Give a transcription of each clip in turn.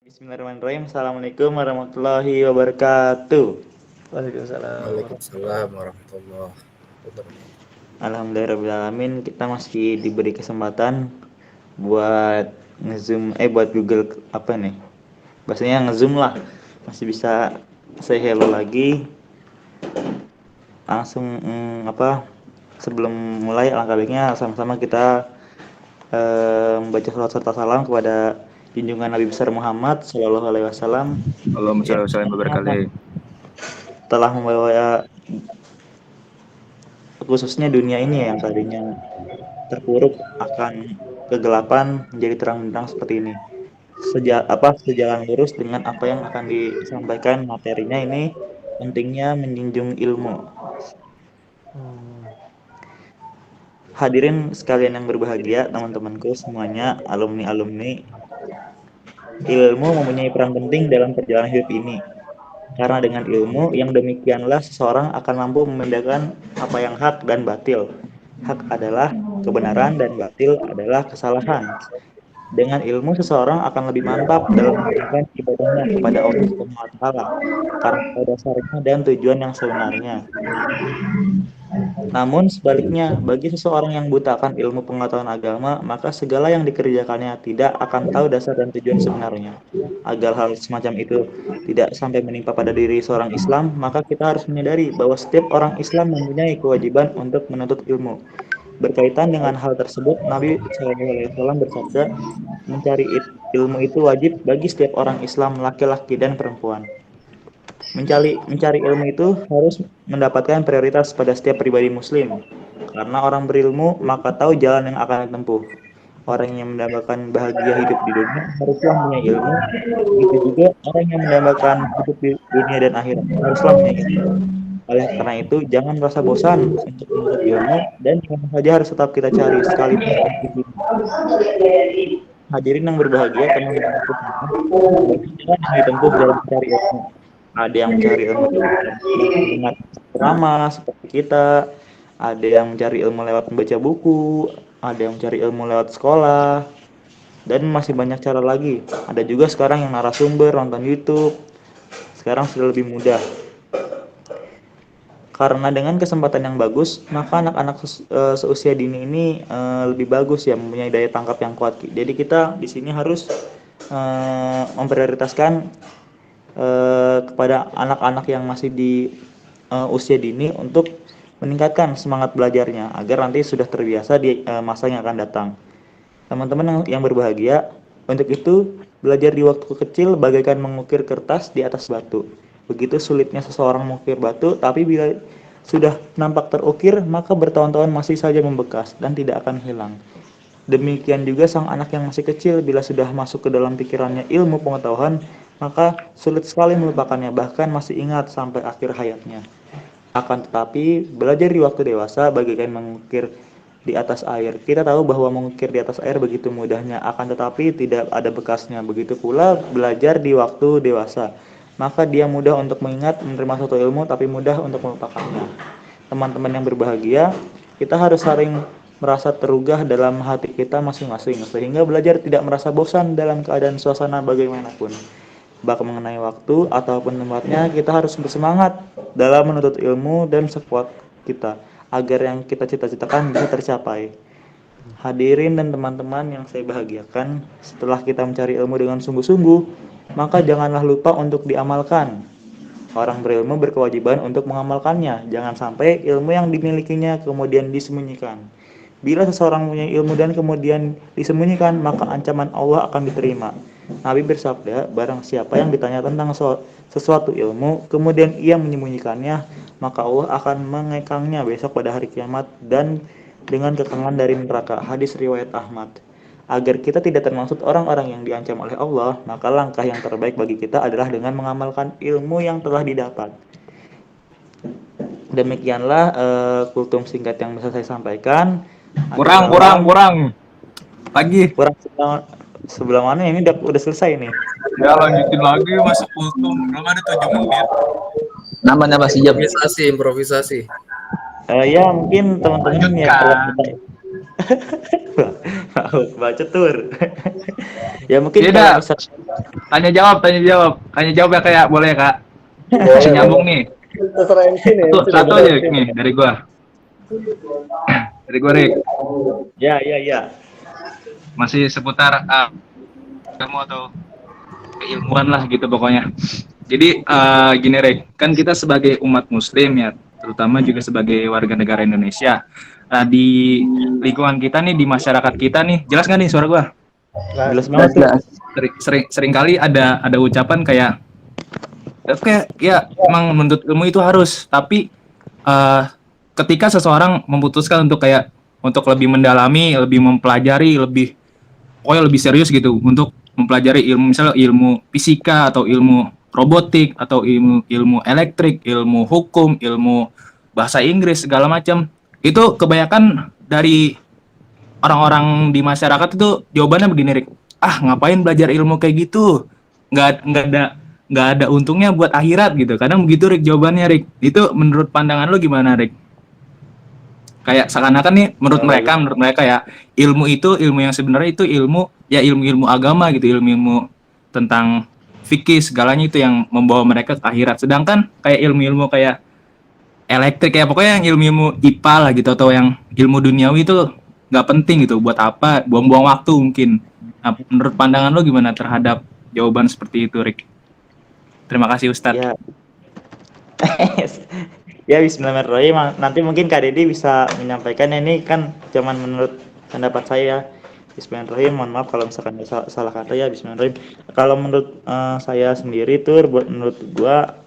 Bismillahirrahmanirrahim. Assalamualaikum warahmatullahi wabarakatuh. Waalaikumsalam Waalaikumsalam warahmatullahi warahmatullahi wabarakatuh. Alhamdulillahirrahmanirrahim. Kita masih diberi kesempatan buat ngezoom, buat Google apa nih? Bahasanya ngezoom lah. Masih bisa say hello lagi. Langsung sebelum mulai alangkah baiknya sama-sama kita membaca salawat serta salam kepada junjungan Nabi besar Muhammad Shallallahu Alaihi Wasallam Allahumma yang shalli wa sallim wa barik alaih. telah membawa khususnya dunia ini yang tadinya terpuruk akan kegelapan menjadi terang benderang seperti ini. Sejalan lurus dengan apa yang akan disampaikan materinya ini, pentingnya menjunjung ilmu. Hadirin sekalian yang berbahagia, teman-temanku semuanya, alumni-alumni, ilmu mempunyai peran penting dalam perjalanan hidup ini. Karena dengan ilmu yang demikianlah seseorang akan mampu membedakan apa yang hak dan batil. Hak adalah kebenaran dan batil adalah kesalahan. Dengan ilmu seseorang akan lebih mantap dalam menunaikan ibadahnya kepada Allah Subhanahu wa taala karena pada dasarnya dan tujuan yang sebenarnya. Namun sebaliknya, bagi seseorang yang butakan ilmu pengetahuan agama, maka segala yang dikerjakannya tidak akan tahu dasar dan tujuan sebenarnya. Agar hal semacam itu tidak sampai menimpa pada diri seorang Islam, maka kita harus menyadari bahwa setiap orang Islam mempunyai kewajiban untuk menuntut ilmu. Berkaitan dengan hal tersebut, Nabi SAW bersabda, mencari ilmu itu wajib bagi setiap orang Islam, laki-laki dan perempuan. Mencari ilmu itu harus mendapatkan prioritas pada setiap pribadi muslim. Karena orang berilmu maka tahu jalan yang akan ditempuh. Orang yang mendapatkan bahagia hidup di dunia haruslah punya ilmu. Begitu juga orang yang mendapatkan hidup di dunia dan akhirat haruslah punya ilmu. Oleh karena itu, jangan merasa bosan untuk menuntut ilmu dan ilmu saja harus tetap kita cari sekalipun sedikit. Hadirin yang berbahagia, teman-teman banyak jalan yang ditempuh dalam mencari ilmu. Ada yang mencari ilmu dengan drama seperti kita, ada yang mencari ilmu lewat membaca buku, ada yang mencari ilmu lewat sekolah, dan masih banyak cara lagi. Ada juga sekarang yang narasumber nonton YouTube. Sekarang sudah lebih mudah. Karena dengan kesempatan yang bagus, maka anak-anak seusia dini ini lebih bagus ya, mempunyai daya tangkap yang kuat. Jadi kita di sini harus memprioritaskan kepada anak-anak yang masih di usia dini untuk meningkatkan semangat belajarnya agar nanti sudah terbiasa di masa yang akan datang. Teman-teman yang berbahagia, untuk itu belajar di waktu kecil bagaikan mengukir kertas di atas batu. Begitu sulitnya seseorang mengukir batu, tapi bila sudah nampak terukir, maka bertahun-tahun masih saja membekas dan tidak akan hilang. Demikian juga sang anak yang masih kecil, bila sudah masuk ke dalam pikirannya ilmu pengetahuan, maka sulit sekali melupakannya, bahkan masih ingat sampai akhir hayatnya. Akan tetapi, belajar di waktu dewasa bagaikan mengukir di atas air. Kita tahu bahwa mengukir di atas air begitu mudahnya, akan tetapi tidak ada bekasnya. Begitu pula belajar di waktu dewasa, maka dia mudah untuk mengingat, menerima suatu ilmu, tapi mudah untuk melupakannya. Teman-teman yang berbahagia, kita harus saling merasa terugah dalam hati kita masing-masing, sehingga belajar tidak merasa bosan dalam keadaan suasana bagaimanapun. Baik mengenai waktu ataupun tempatnya, kita harus bersemangat dalam menuntut ilmu dan sekuat kita, agar yang kita cita-citakan bisa tercapai. Hadirin dan teman-teman yang saya bahagiakan, setelah kita mencari ilmu dengan sungguh-sungguh, maka janganlah lupa untuk diamalkan. Orang berilmu berkewajiban untuk mengamalkannya. Jangan sampai ilmu yang dimilikinya kemudian disembunyikan. Bila seseorang punya ilmu dan kemudian disembunyikan, maka ancaman Allah akan diterima. Nabi bersabda, barang siapa yang ditanya tentang sesuatu ilmu, kemudian ia menyembunyikannya, maka Allah akan mengekangnya besok pada hari kiamat dan dengan kekangan dari neraka. Hadis riwayat Ahmad. Agar kita tidak termasuk orang-orang yang diancam oleh Allah, maka langkah yang terbaik bagi kita adalah dengan mengamalkan ilmu yang telah didapat. Demikianlah kultum singkat yang bisa saya sampaikan. Kurang. Lagi. Kurang sebelah mana ini udah selesai nih. Ya lanjutin lagi masuk kultum. Belum ada 7 menit. Nambah sejam. Improvisasi. Ya mungkin teman-teman yang telah baca tur. Ya mungkin Tidak. kalau misalnya Tanya jawab ya kayak boleh Kak. Masih nyambung nih. Terserah MC nih, MC Satu nih. aja nih dari gua. Dari gua Rick. Ya, ya, ya. Masih seputar kamu atau keilmuan lah gitu pokoknya. Jadi gini Rick, kan kita sebagai umat muslim ya, terutama juga sebagai warga negara Indonesia. Di lingkungan kita nih, di masyarakat kita nih, jelas nggak nih suara gua? Jelas banget tuh. Jelas. Sering kali ada ucapan kayak oke ya emang menuntut ilmu itu harus, tapi ketika seseorang memutuskan untuk kayak untuk lebih mendalami, lebih mempelajari, pokoknya lebih serius gitu untuk mempelajari ilmu, misalnya ilmu fisika atau ilmu robotik atau ilmu elektrik, ilmu hukum, ilmu bahasa Inggris segala macam, itu kebanyakan dari orang-orang di masyarakat itu jawabannya begini Rick, ngapain belajar ilmu kayak gitu, nggak ada untungnya buat akhirat gitu, kadang begitu Rick jawabannya Rick. Itu menurut pandangan lo gimana Rick? Kayak seakan-akan nih menurut mereka ya ilmu itu, ilmu yang sebenarnya itu ilmu agama gitu, ilmu tentang fikih segalanya itu yang membawa mereka ke akhirat, sedangkan kayak ilmu kayak elektrik ya pokoknya yang ilmu IPA lah gitu atau yang ilmu duniawi itu nggak penting gitu, buat apa, buang-buang waktu mungkin. Nah, menurut pandangan lo gimana terhadap jawaban seperti itu Rick? Terima kasih Ustadz. Ya. Ya, bismillahirrahmanirrahim. Nanti mungkin Kak Dedi bisa menyampaikan, ini kan cuman menurut pendapat saya. Bismillahirrahmanirrahim. Mohon maaf kalau misalkan salah kata ya. Bismillahirrahmanirrahim. Kalau menurut saya sendiri tuh, menurut gua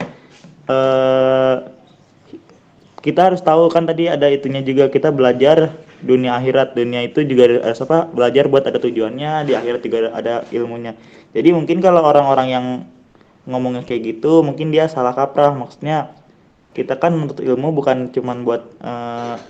kita harus tahu kan tadi ada itunya juga, kita belajar dunia akhirat. Dunia itu juga harus belajar buat ada tujuannya, di akhirat juga ada ilmunya. Jadi mungkin kalau orang-orang yang ngomongnya kayak gitu mungkin dia salah kaprah. Maksudnya kita kan menuntut ilmu bukan cuman buat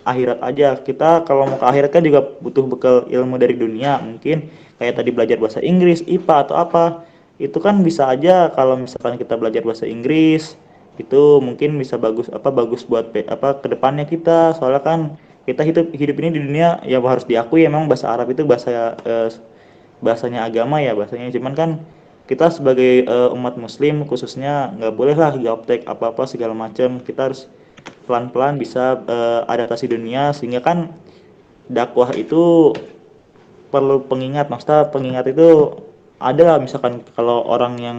akhirat aja. Kita kalau mau ke akhirat kan juga butuh bekal ilmu dari dunia. Mungkin kayak tadi belajar bahasa Inggris, IPA atau apa, itu kan bisa aja. Kalau misalkan kita belajar bahasa Inggris itu mungkin bisa bagus buat kedepannya kita. Soalnya kan kita hidup ini di dunia ya, harus diakui emang bahasa Arab itu bahasanya agama ya, bahasanya. Cuman kan kita sebagai umat muslim khususnya nggak boleh lah gaptek apa-apa segala macam. Kita harus pelan-pelan bisa adaptasi dunia, sehingga kan dakwah itu perlu pengingat. Maksudnya pengingat itu ada, misalkan kalau orang yang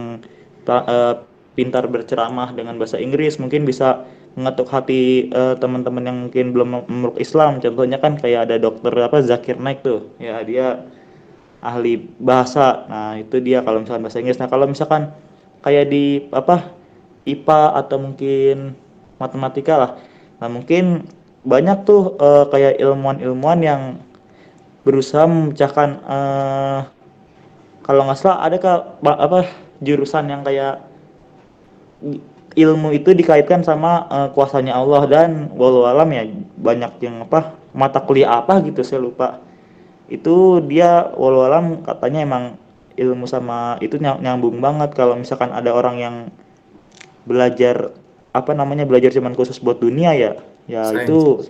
pintar berceramah dengan bahasa Inggris mungkin bisa mengetuk hati teman-teman yang mungkin belum memeluk Islam. Contohnya kan kayak ada dokter Zakir Naik tuh ya, dia ahli bahasa. Nah itu dia kalau misalkan bahasa Inggris. Nah kalau misalkan kayak di IPA atau mungkin matematika lah, nah mungkin banyak tuh kayak ilmuwan-ilmuwan yang berusaha memecahkan kalau nggak salah ada jurusan yang kayak ilmu itu dikaitkan sama kuasanya Allah, dan walau alam ya banyak yang mata kuliah gitu saya lupa. Itu dia walau alam katanya emang ilmu sama itu nyambung banget. Kalau misalkan ada orang yang belajar belajar cuman khusus buat dunia ya Sains. itu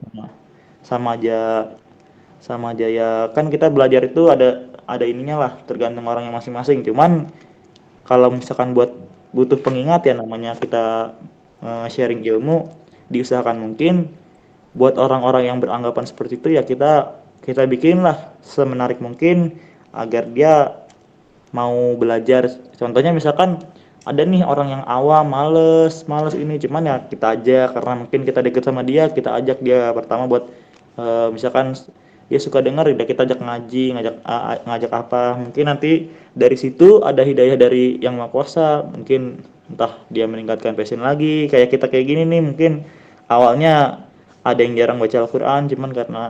sama aja ya. Kan kita belajar itu ada ininya lah, tergantung orang yang masing-masing. Cuman kalau misalkan butuh pengingat ya, namanya kita sharing ilmu, diusahakan mungkin buat orang-orang yang beranggapan seperti itu ya kita bikin lah semenarik mungkin agar dia mau belajar. Contohnya misalkan ada nih orang yang awam, males ini, cuman ya kita aja karena mungkin kita deket sama dia, kita ajak dia pertama buat misalkan dia suka dengar, udah kita ajak ngaji, ngajak apa, mungkin nanti dari situ ada hidayah dari Yang Maha Kuasa. Mungkin entah dia meningkatkan passion lagi kayak kita kayak gini nih. Mungkin awalnya ada yang jarang baca Al-Quran, cuman karena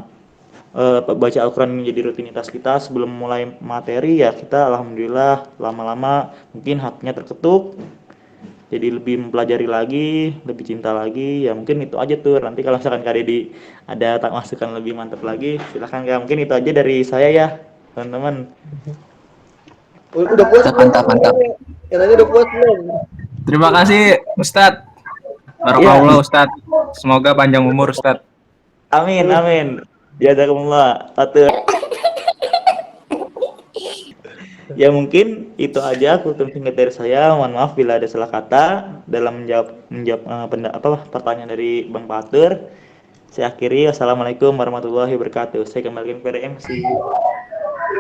baca Al-Quran menjadi rutinitas kita sebelum mulai materi ya, kita alhamdulillah lama-lama mungkin hatinya terketuk, jadi lebih mempelajari lagi, lebih cinta lagi ya. Mungkin itu aja tuh. Nanti kalau misalkan Kak Dedi ada masukan lebih mantap lagi silahkan Kak. Mungkin itu aja dari saya ya teman-teman. Udah puas belum? Mantap. Katanya udah puas belum? Terima kasih Ustadz. Barakallah Ustadz. Semoga panjang umur Ustadz. Amin. Jazakumullah. Ya mungkin itu aja kultum singkat dari saya. Mohon maaf bila ada salah kata dalam menjawab pertanyaan dari Bang Patur. Saya akhiri. Wassalamualaikum warahmatullahi wabarakatuh. Saya kembalikan kepada MC.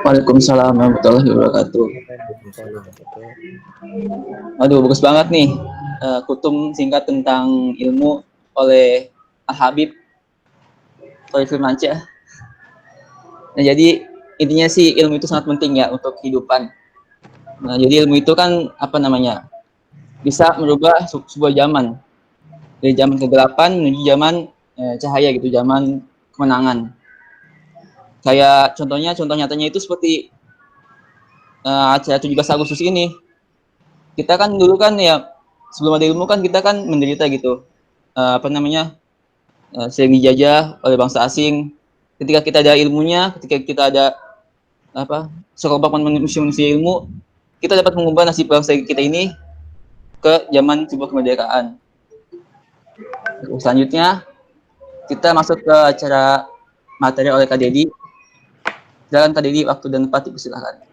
Waalaikumsalam warahmatullahi wabarakatuh. Waalaikumsalam. Aduh, bagus banget nih. Kutum singkat tentang ilmu oleh Al Habib Thaufik Firmansyah. Nah, jadi intinya sih ilmu itu sangat penting ya untuk kehidupan. Nah, jadi ilmu itu kan apa namanya? Bisa merubah sebuah zaman. Dari zaman kegelapan menuju zaman cahaya gitu, zaman kemenangan. Kayak contoh nyatanya itu seperti acara 17 Agustus ini. Kita kan dulu kan ya sebelum ada ilmu kan kita kan menderita gitu. Apa namanya? Sering dijajah oleh bangsa asing. Ketika kita ada ilmunya, ketika kita ada apa? Sekelompok manusia ilmu, kita dapat mengubah nasib bangsa kita ini ke zaman sebuah kemerdekaan. Selanjutnya kita masuk ke acara materi oleh Kak Dedi. Silakan Kak Dedi, waktu dan tempat dipersilakan.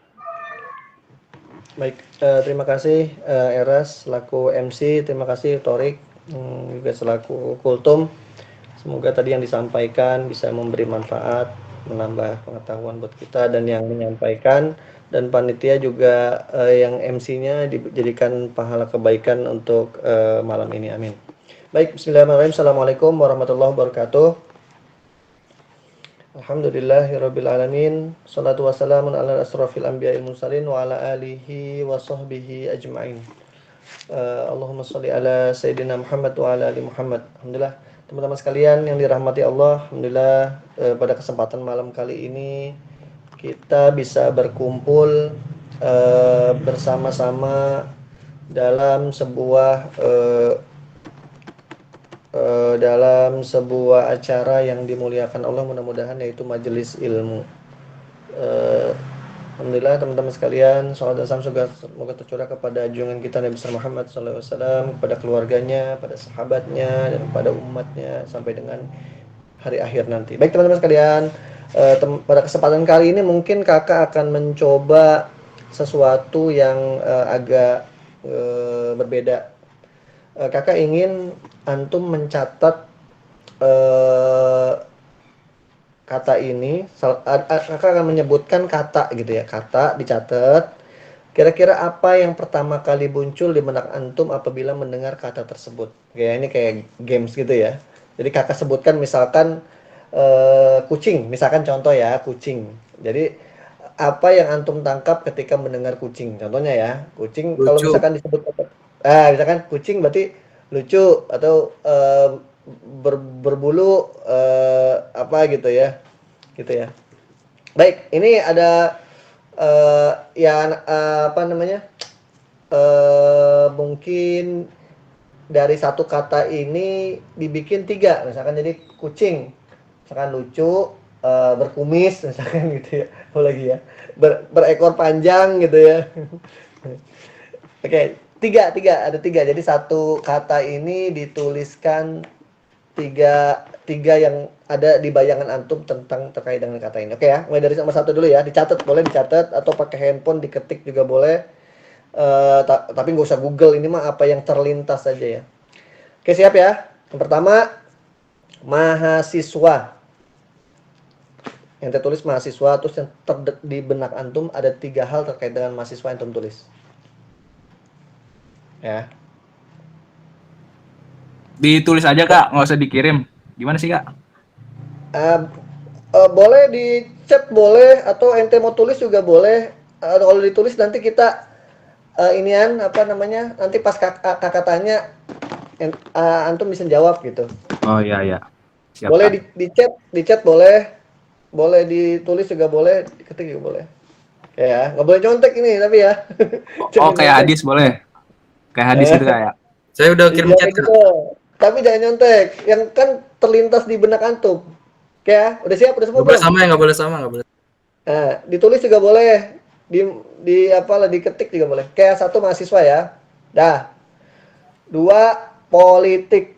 Baik, terima kasih Eras selaku MC, terima kasih Torik juga selaku Kultum. Semoga tadi yang disampaikan bisa memberi manfaat, menambah pengetahuan buat kita dan yang menyampaikan dan panitia juga yang MC-nya dijadikan pahala kebaikan untuk malam ini. Amin. Baik, bismillahirrahmanirrahim. Assalamualaikum warahmatullahi wabarakatuh. Alhamdulillahirabbil alamin. Shalatu wassalamu ala asrofil anbiya'il mursalin wa ala alihi wa sahbihi ajmain. Allahumma sholli ala sayyidina Muhammad wa ala ali Muhammad. Alhamdulillah, teman-teman sekalian yang dirahmati Allah, alhamdulillah pada kesempatan malam kali ini kita bisa berkumpul bersama-sama dalam sebuah acara yang dimuliakan Allah mudah-mudahan, yaitu majelis ilmu. Alhamdulillah teman-teman sekalian, salam dan salam semoga tercurah kepada junjungan kita Nabi besar Muhammad SAW, kepada keluarganya, pada sahabatnya, dan kepada umatnya sampai dengan hari akhir nanti. Baik teman-teman sekalian, pada kesempatan kali ini mungkin kakak akan mencoba sesuatu yang agak berbeda. Kakak ingin antum mencatat kata ini. Kakak akan menyebutkan kata gitu ya, kata dicatat. Kira-kira apa yang pertama kali muncul di benak antum apabila mendengar kata tersebut? Kayak ini kayak games gitu ya. Jadi kakak sebutkan misalkan kucing, misalkan contoh ya, kucing. Jadi apa yang antum tangkap ketika mendengar kucing? Contohnya ya, kucing kalau Lucu. misalkan disebut misalkan kucing berarti lucu atau berbulu apa gitu ya. Gitu ya. Baik, ini ada apa namanya? Mungkin dari satu kata ini dibikin 3, misalkan jadi kucing, misalkan lucu, berkumis, misalkan gitu ya, apa lagi ya, berekor panjang gitu ya. Oke, ada tiga. Jadi satu kata ini dituliskan tiga yang ada di bayangan antum tentang terkait dengan kata ini. Oke ya, mulai dari nomor 1 dulu ya, dicatat, boleh dicatat atau pakai handphone diketik juga boleh. Tapi nggak usah Google, ini mah apa yang terlintas saja ya. Oke, siap ya. Yang pertama, mahasiswa. Yang tertulis mahasiswa, terus yang di benak antum ada 3 hal terkait dengan mahasiswa yang antum tulis. Ya. Ditulis aja Kak, nggak usah dikirim. Gimana sih Kak? Boleh di chat boleh, atau ente mau tulis juga boleh. Kalau ditulis nanti kita inian apa namanya, nanti pas kakak tanya antum bisa jawab gitu. Oh iya iya. Siap Boleh Kak. di chat boleh, boleh ditulis juga boleh, diketik juga boleh. Ya, nggak boleh nyontek ini tapi ya. Oh Jangan kayak nyontek. hadis boleh. Kayak hadis gitu Kak ya. Saya udah kirim Iya chat, gitu. Kak. Tapi jangan nyontek. Yang kan terlintas di benak antum. Oke ya, udah siap, udah semua Nggak boleh belum? sama ya, nggak boleh sama, nggak boleh. Nah, ditulis juga boleh. Di apalah, diketik juga boleh. Kayak 1 mahasiswa ya. Dah. 2 politik.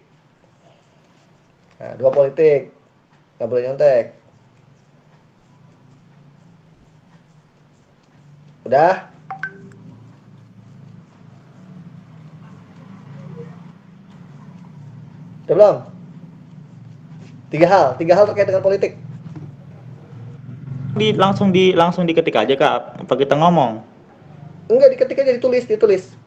Nah, 2 politik. Nggak boleh nyontek. Udah? Udah belum? Tiga hal terkait dengan politik. Langsung diketik aja Kak, apa kita ngomong? Enggak, diketik aja, ditulis.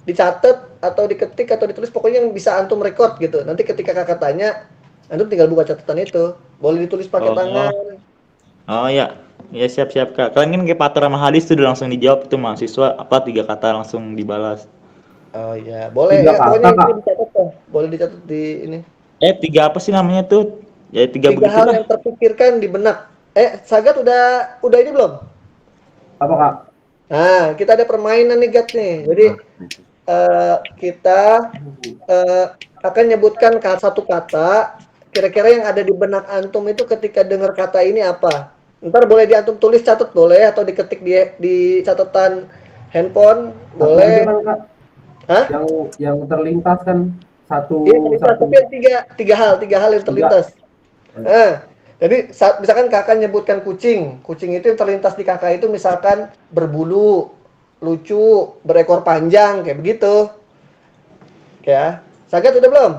Dicatat atau diketik atau ditulis, pokoknya yang bisa antum record gitu. Nanti ketika kakak tanya, antum tinggal buka catatan itu. Boleh ditulis pakai tangan. Oh, oh ya, ya siap Kak. Kalian kan kayak Pater sama hadis tuh udah langsung dijawab tuh mahasiswa apa 3 kata langsung dibalas. Oh iya, boleh Tiga ya, pokoknya kata, itu Kak. dicatat tuh. Boleh dicatat di ini. Tiga apa sih namanya tuh? Ya tiga Tiga hal begitulah. yang terpikirkan di benak. Sagat udah ini belum? Apa, Kak? Nah, kita ada permainan nih Gat nih. Jadi kita akan nyebutkan satu kata. Kira-kira yang ada di benak antum itu ketika dengar kata ini apa? Ntar boleh diantum tulis, catat boleh, atau diketik di catatan handphone Satu aja boleh. kan, Kak. Hah? Yang terlintas kan satu Iya, terlintas, satu tapi yang tiga hal yang terlintas. Nah, jadi misalkan kakak nyebutkan kucing itu yang terlintas di kakak itu misalkan berbulu, lucu, berekor panjang, kayak begitu. Ya, Sagat udah belum?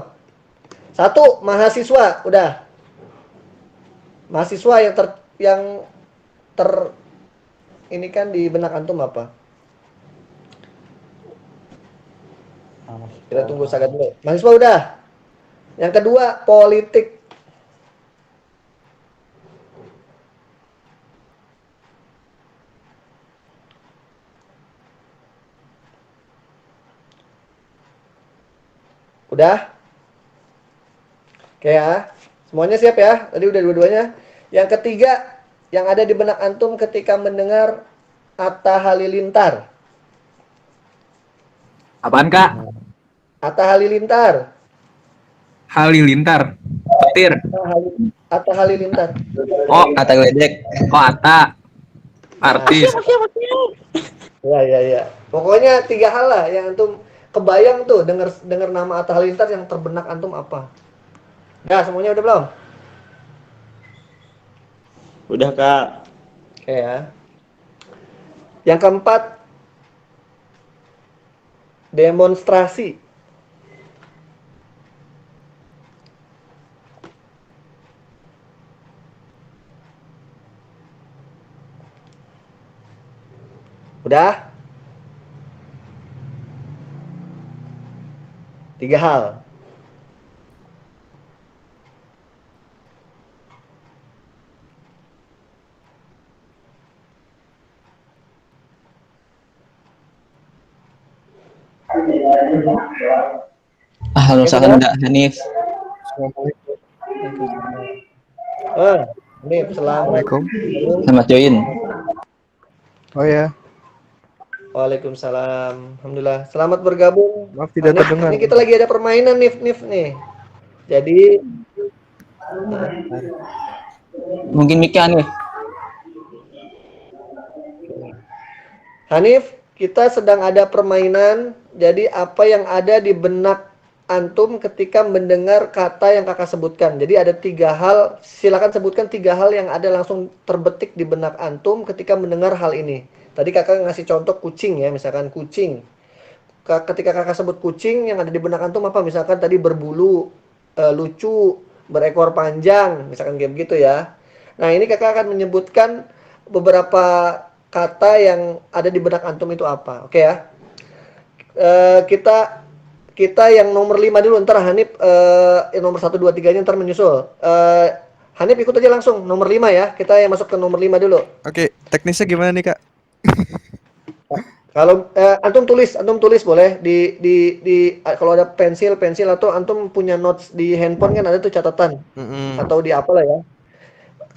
Satu, mahasiswa, udah. Mahasiswa yang ter ini kan di benak antum apa? Kita tunggu Sagat dulu. Mahasiswa udah. Yang kedua, politik. Udah? Oke ya. Semuanya siap ya? Tadi udah dua-duanya. Yang ketiga, yang ada di benak antum ketika mendengar Atta Halilintar. Apaan Kak? Atta Halilintar. Halilintar. Petir. Atta Halilintar. Oh, Kata geledek. oh Ata. Artis. Ya. Pokoknya tiga hal lah yang antum kebayang tuh dengar nama Atta Halilintar yang terbenak antum apa? Ya, semuanya udah belum? Udah Kak. Oke ya. Yang keempat, demonstrasi. Udah? Tiga hal. Halo, misalkan udah Hanif. Ini assalamualaikum. Selamat join. Oh ya, Waalaikumsalam. Alhamdulillah. Selamat bergabung. maaf tidak Hanif, terdengar. ini kita lagi ada permainan Nif nih. Jadi Mungkin Mika Hanif. Hanif, kita sedang ada permainan. Jadi apa yang ada di benak antum ketika mendengar kata yang kakak sebutkan. Jadi ada tiga hal. Silakan sebutkan tiga hal yang ada langsung terbetik di benak antum ketika mendengar hal ini. Tadi kakak ngasih contoh kucing ya, misalkan kucing. Ketika kakak sebut kucing, yang ada di benak antum apa? Misalkan tadi berbulu, lucu, berekor panjang, misalkan kayak begitu ya. Nah ini kakak akan menyebutkan beberapa kata yang ada di benak antum itu apa, oke ya? Kita yang nomor 5 dulu, ntar Hanif yang nomor 1, 2, 3 nya ntar menyusul. Hanif ikut aja langsung nomor 5 ya. Kita yang masuk ke nomor 5 dulu. Oke, teknisnya gimana nih Kak? Kalau antum tulis boleh di kalau ada pensil atau antum punya notes di handphone kan ada tuh catatan atau di apalah ya.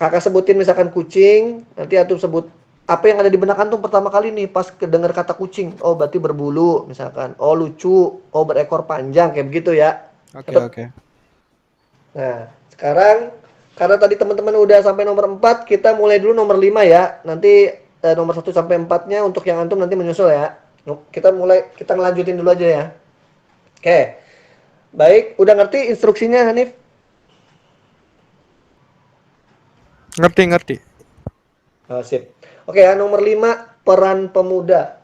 Kakak sebutin misalkan kucing, nanti antum sebut apa yang ada di benak antum pertama kali nih pas kedengar kata kucing. Oh, berarti berbulu misalkan. Oh, lucu. Oh, berekor panjang kayak begitu ya. Oke. Nah, sekarang karena tadi teman-teman udah sampai nomor 4, kita mulai dulu nomor 5 ya. Nanti nomor 1 sampai 4-nya untuk yang antum nanti menyusul ya. Kita ngelanjutin dulu aja ya. Oke. Baik, udah ngerti instruksinya Hanif? Ngerti. Oh, sip. Oke ya, nomor 5, peran pemuda.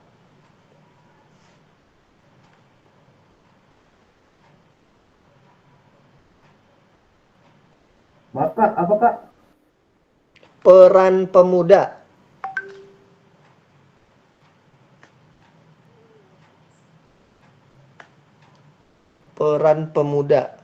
Peran pemuda. Peran pemuda.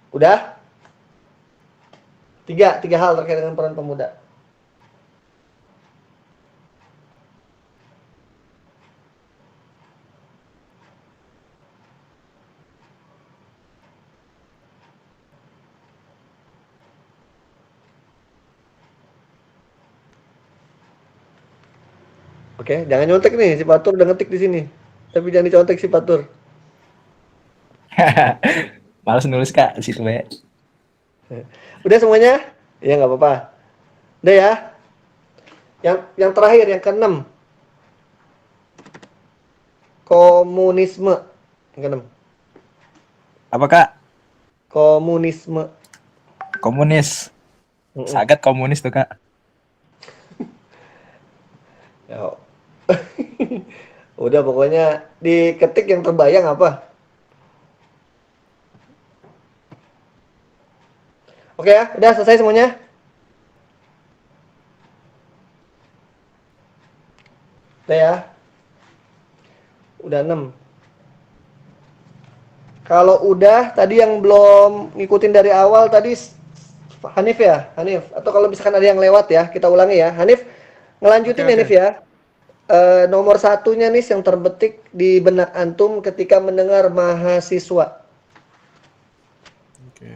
Udah? Tiga hal terkait dengan peran pemuda. Oke, jangan nyontek nih, si Fatur udah ngetik di sini. Tapi jangan dicontek si Fatur. Males nulis Kak di situ ya. Udah semuanya? Ya nggak apa-apa. Udah ya. Yang terakhir, yang keenam. Komunisme. Yang keenam. Apa Kak? Komunisme. Komunis. Sagat komunis tuh Kak. Ya. Udah pokoknya diketik yang terbayang apa? Oke ya, udah selesai semuanya? Udah ya? Udah 6. Kalau udah, tadi yang belum ngikutin dari awal tadi Hanif ya? Hanif. Atau kalau misalkan ada yang lewat ya, kita ulangi ya. Hanif, ngelanjutin Oke, ya Hanif ya. Nomor satunya nih yang terbetik di benak antum ketika mendengar mahasiswa. Oke.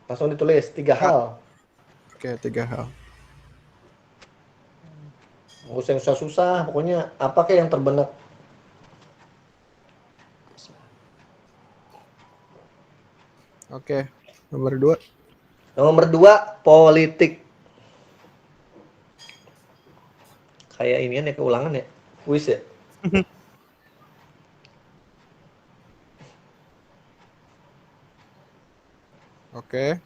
Langsung ditulis 3 hal. Oke, 3 hal. Nggak usah yang susah-susah, pokoknya apa kayak yang terbenak. Oke. Nomor 2. Nomor 2, politik. Kayak inian ya, keulangan ya. Kuis ya. Oke.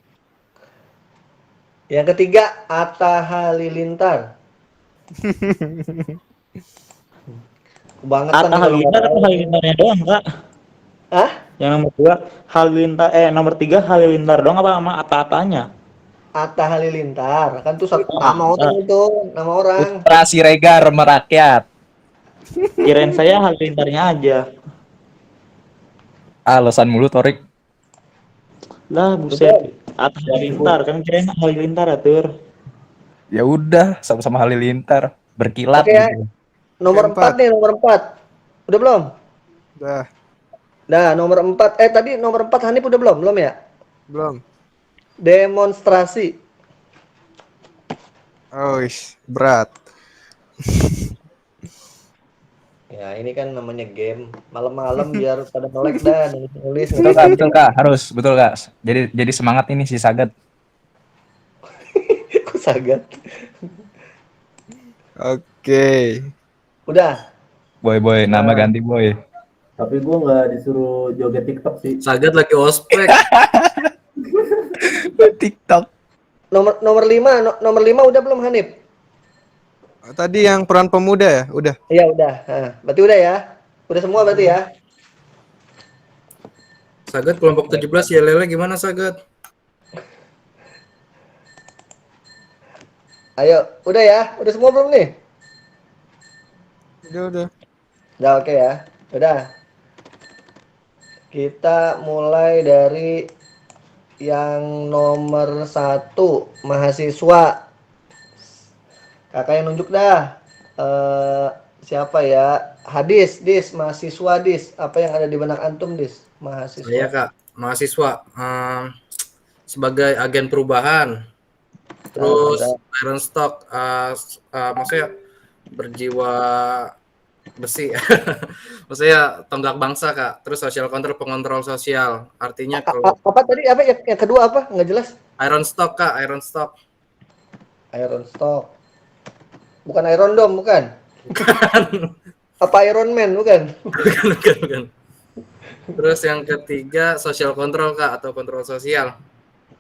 Yang ketiga, Atta Halilintar. Kebangetan Atta nih kalau Halilintar nggak atau tahu. Halilintarnya doang, Kak? Hah? Yang nomor 2 Halilintar, nomor 3 Halilintar doang apa sama Atta-Attanya? Atta Halilintar. Kan tuh Oh, nama orang itu, nama orang. Putra Siregar merakyat. Kirain saya Halilintarnya aja. Alasan mulu Torik. Lah buset, Atta Halilintar kan kirain Halilintar atur. Ya udah, sama-sama Halilintar, berkilat Oke ya. gitu. Nomor Oke, 4 nih, nomor 4. Udah belum? Udah. Nah, nomor 4. Tadi nomor 4 Hanif udah belum? Belum ya? Belum. Demonstrasi. Oh, berat. Ya, ini kan namanya game. Malam-malam biar pada melek dah nulis. Betul Kak, betul Kak, harus, betul Kak. Jadi semangat ini si Sagat. Kok sagat? Oke. Udah. Boy, nama ganti boy. Tapi gue nggak disuruh joget TikTok sih. Sagat lagi ospek. TikTok. Nomor 5, nomor 5 udah belum Hanif? Tadi yang peran pemuda ya? Udah. Iya, udah. Nah, berarti udah ya. Udah semua berarti ya. Sagat kelompok 17 ya Lele gimana Sagat? Ayo, udah ya. Udah semua belum nih? Udah. Udah oke ya. Udah. Kita mulai dari yang nomor 1, mahasiswa. Kakak yang nunjuk dah. Siapa ya? Dis, mahasiswa Dis. Apa yang ada di benak antum Dis? Mahasiswa. Saya Kak, mahasiswa sebagai agen perubahan. Terus Iron Stock maksudnya berjiwa besi. Maksudnya tonggak bangsa Kak. Terus social control, pengontrol sosial. Artinya kalau Apa tadi? Apa yang kedua apa? Nggak jelas. Iron Stock Kak, Iron Stock. Iron Stock. Bukan Iron Dome, bukan? Apa Iron Man, bukan? Bukan. Terus yang ketiga social control Kak atau kontrol sosial.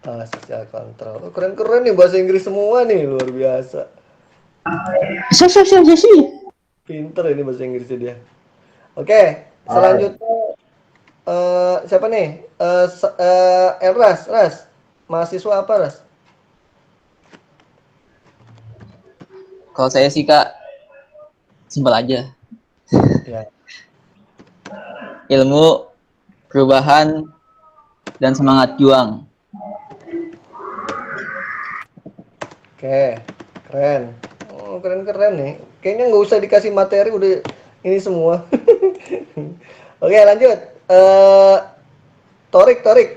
Social control. Oh, keren-keren nih bahasa Inggris semua nih, luar biasa. Siap, siap, siap, siap, siap. Pinter ini bahasa Inggrisnya dia. Oke, selanjutnya siapa nih? Ras, Ras. Mahasiswa apa, Ras? Kalau saya sih Kak, simpel aja. Ya. Ilmu, perubahan, dan semangat juang. Oke, keren. Oh, keren-keren nih. Kayaknya nggak usah dikasih materi, udah ini semua. Oke, lanjut. Torik, Torik.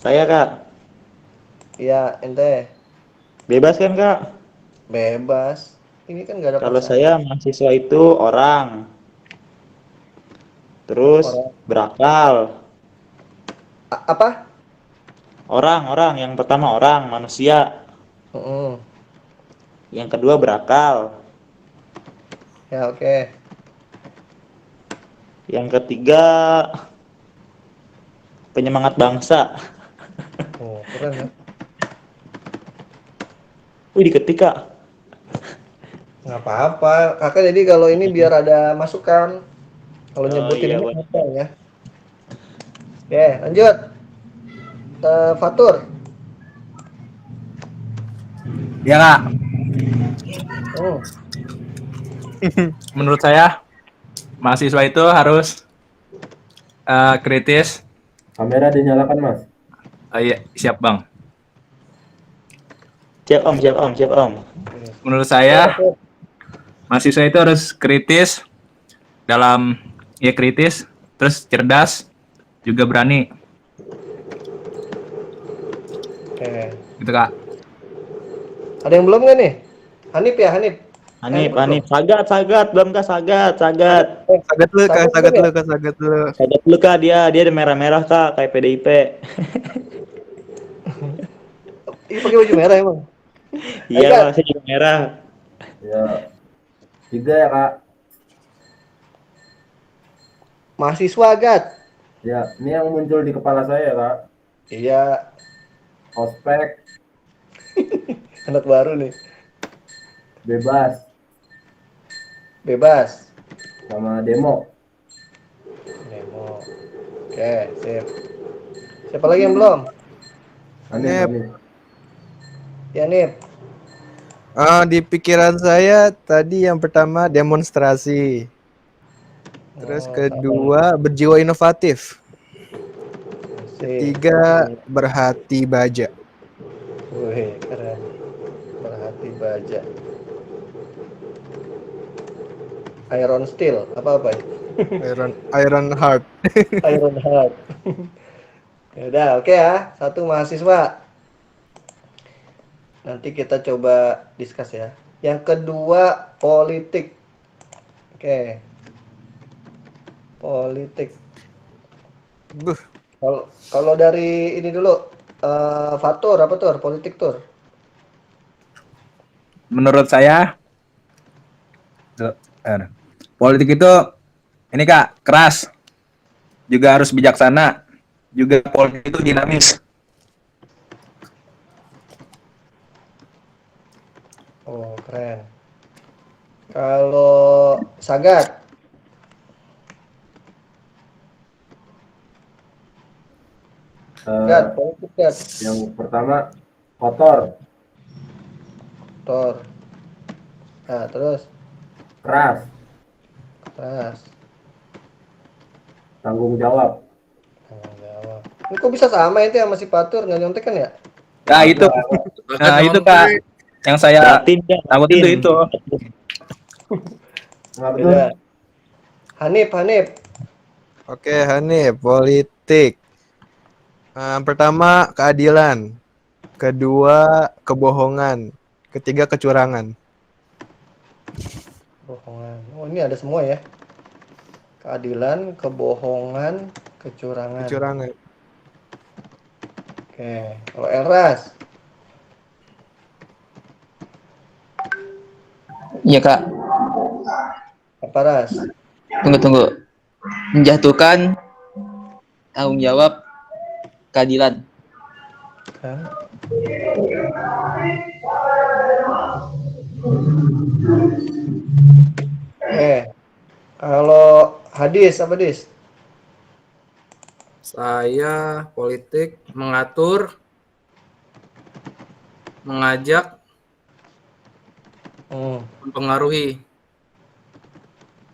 Saya Kak, Iya, ente. bebas kan Kak? Bebas. Ini kan nggak ada Kalau paksaan. saya mahasiswa itu orang, terus Orang. berakal. Apa? Orang, yang pertama orang, manusia. Mm-mm. Yang kedua berakal. Ya, oke. Yang ketiga penyemangat bangsa. Oh, keren ya. Wih, diketik Kak. Nggak apa-apa. Kakak jadi kalau ini biar ada masukan. Kalau Oh nyebutin iya, ini Bang. apa ya? Oke, lanjut. Fatur. Ya Kak, Hmm. menurut saya mahasiswa itu harus kritis. Kamera dinyalakan, Mas. Iya, siap Bang. Siap Om, siap Om, siap Om. Menurut saya mahasiswa itu harus kritis dalam kritis, terus cerdas, juga berani, Oke. gitu Kak. Ada yang belum nggak nih? Hanif ya, Hanif. Hanif, sagat, belum Kak, sagat. Sagat lu, Kak, Sagat belum ya? sagat lu. Sagat dulu Kak, dia ada merah-merah Kak, kayak PDIP. Ih, pakai baju merah emang. Iya Kak. Kak, saya juga merah. Ya. 3 ya, Kak. Mahasiswa Gat. Ya, ini yang muncul di kepala saya, Kak. Iya, Ospek, anak baru nih. bebas, Bebas. sama demo. Nemo. Oke, sip. Siapa lagi yang belum? Nep. Aneh. Ya, Nip. Di pikiran saya tadi yang pertama demonstrasi. Terus Oh, kedua berjiwa inovatif. sip. Ketiga berhati baja. Wih, keren. Berhati baja. Iron Steel, apa-apa ya? Iron Heart. Iron Heart. Ya udah, oke ya. Satu mahasiswa. Nanti kita coba discuss ya. Yang kedua, politik. Oke. Politik. Buh, Kalau dari ini dulu, Fatur apa tur? Politik tur. Menurut saya politik itu ini Kak, keras, juga harus bijaksana, juga politik itu dinamis. Oh, keren. Kalau Sagat, Gat, politik Gat. Yang pertama kotor, Tor. Nah, terus keras, keras. tanggung jawab. Tanggung jawab. Ini kok bisa sama itu ya masih Fatur nggak nyontek kan ya? Nah, itu Kak yang saya Batin ya, takut batin. itu. Nggak betul. Beda. Hanif, Hanif. oke Hanif, politik. Pertama keadilan. Kedua kebohongan. Ketiga kecurangan. Kebohongan. Oh, ini ada semua ya. Keadilan, kebohongan, kecurangan. Kecurangan. Oke. Kalau Elras, Iya Kak, apa Ras? tunggu. Menjatuhkan tanggung jawab keadilan. Hah? Kalau hadis apa dis? Saya politik, mengatur, mengajak, Hmm. mempengaruhi.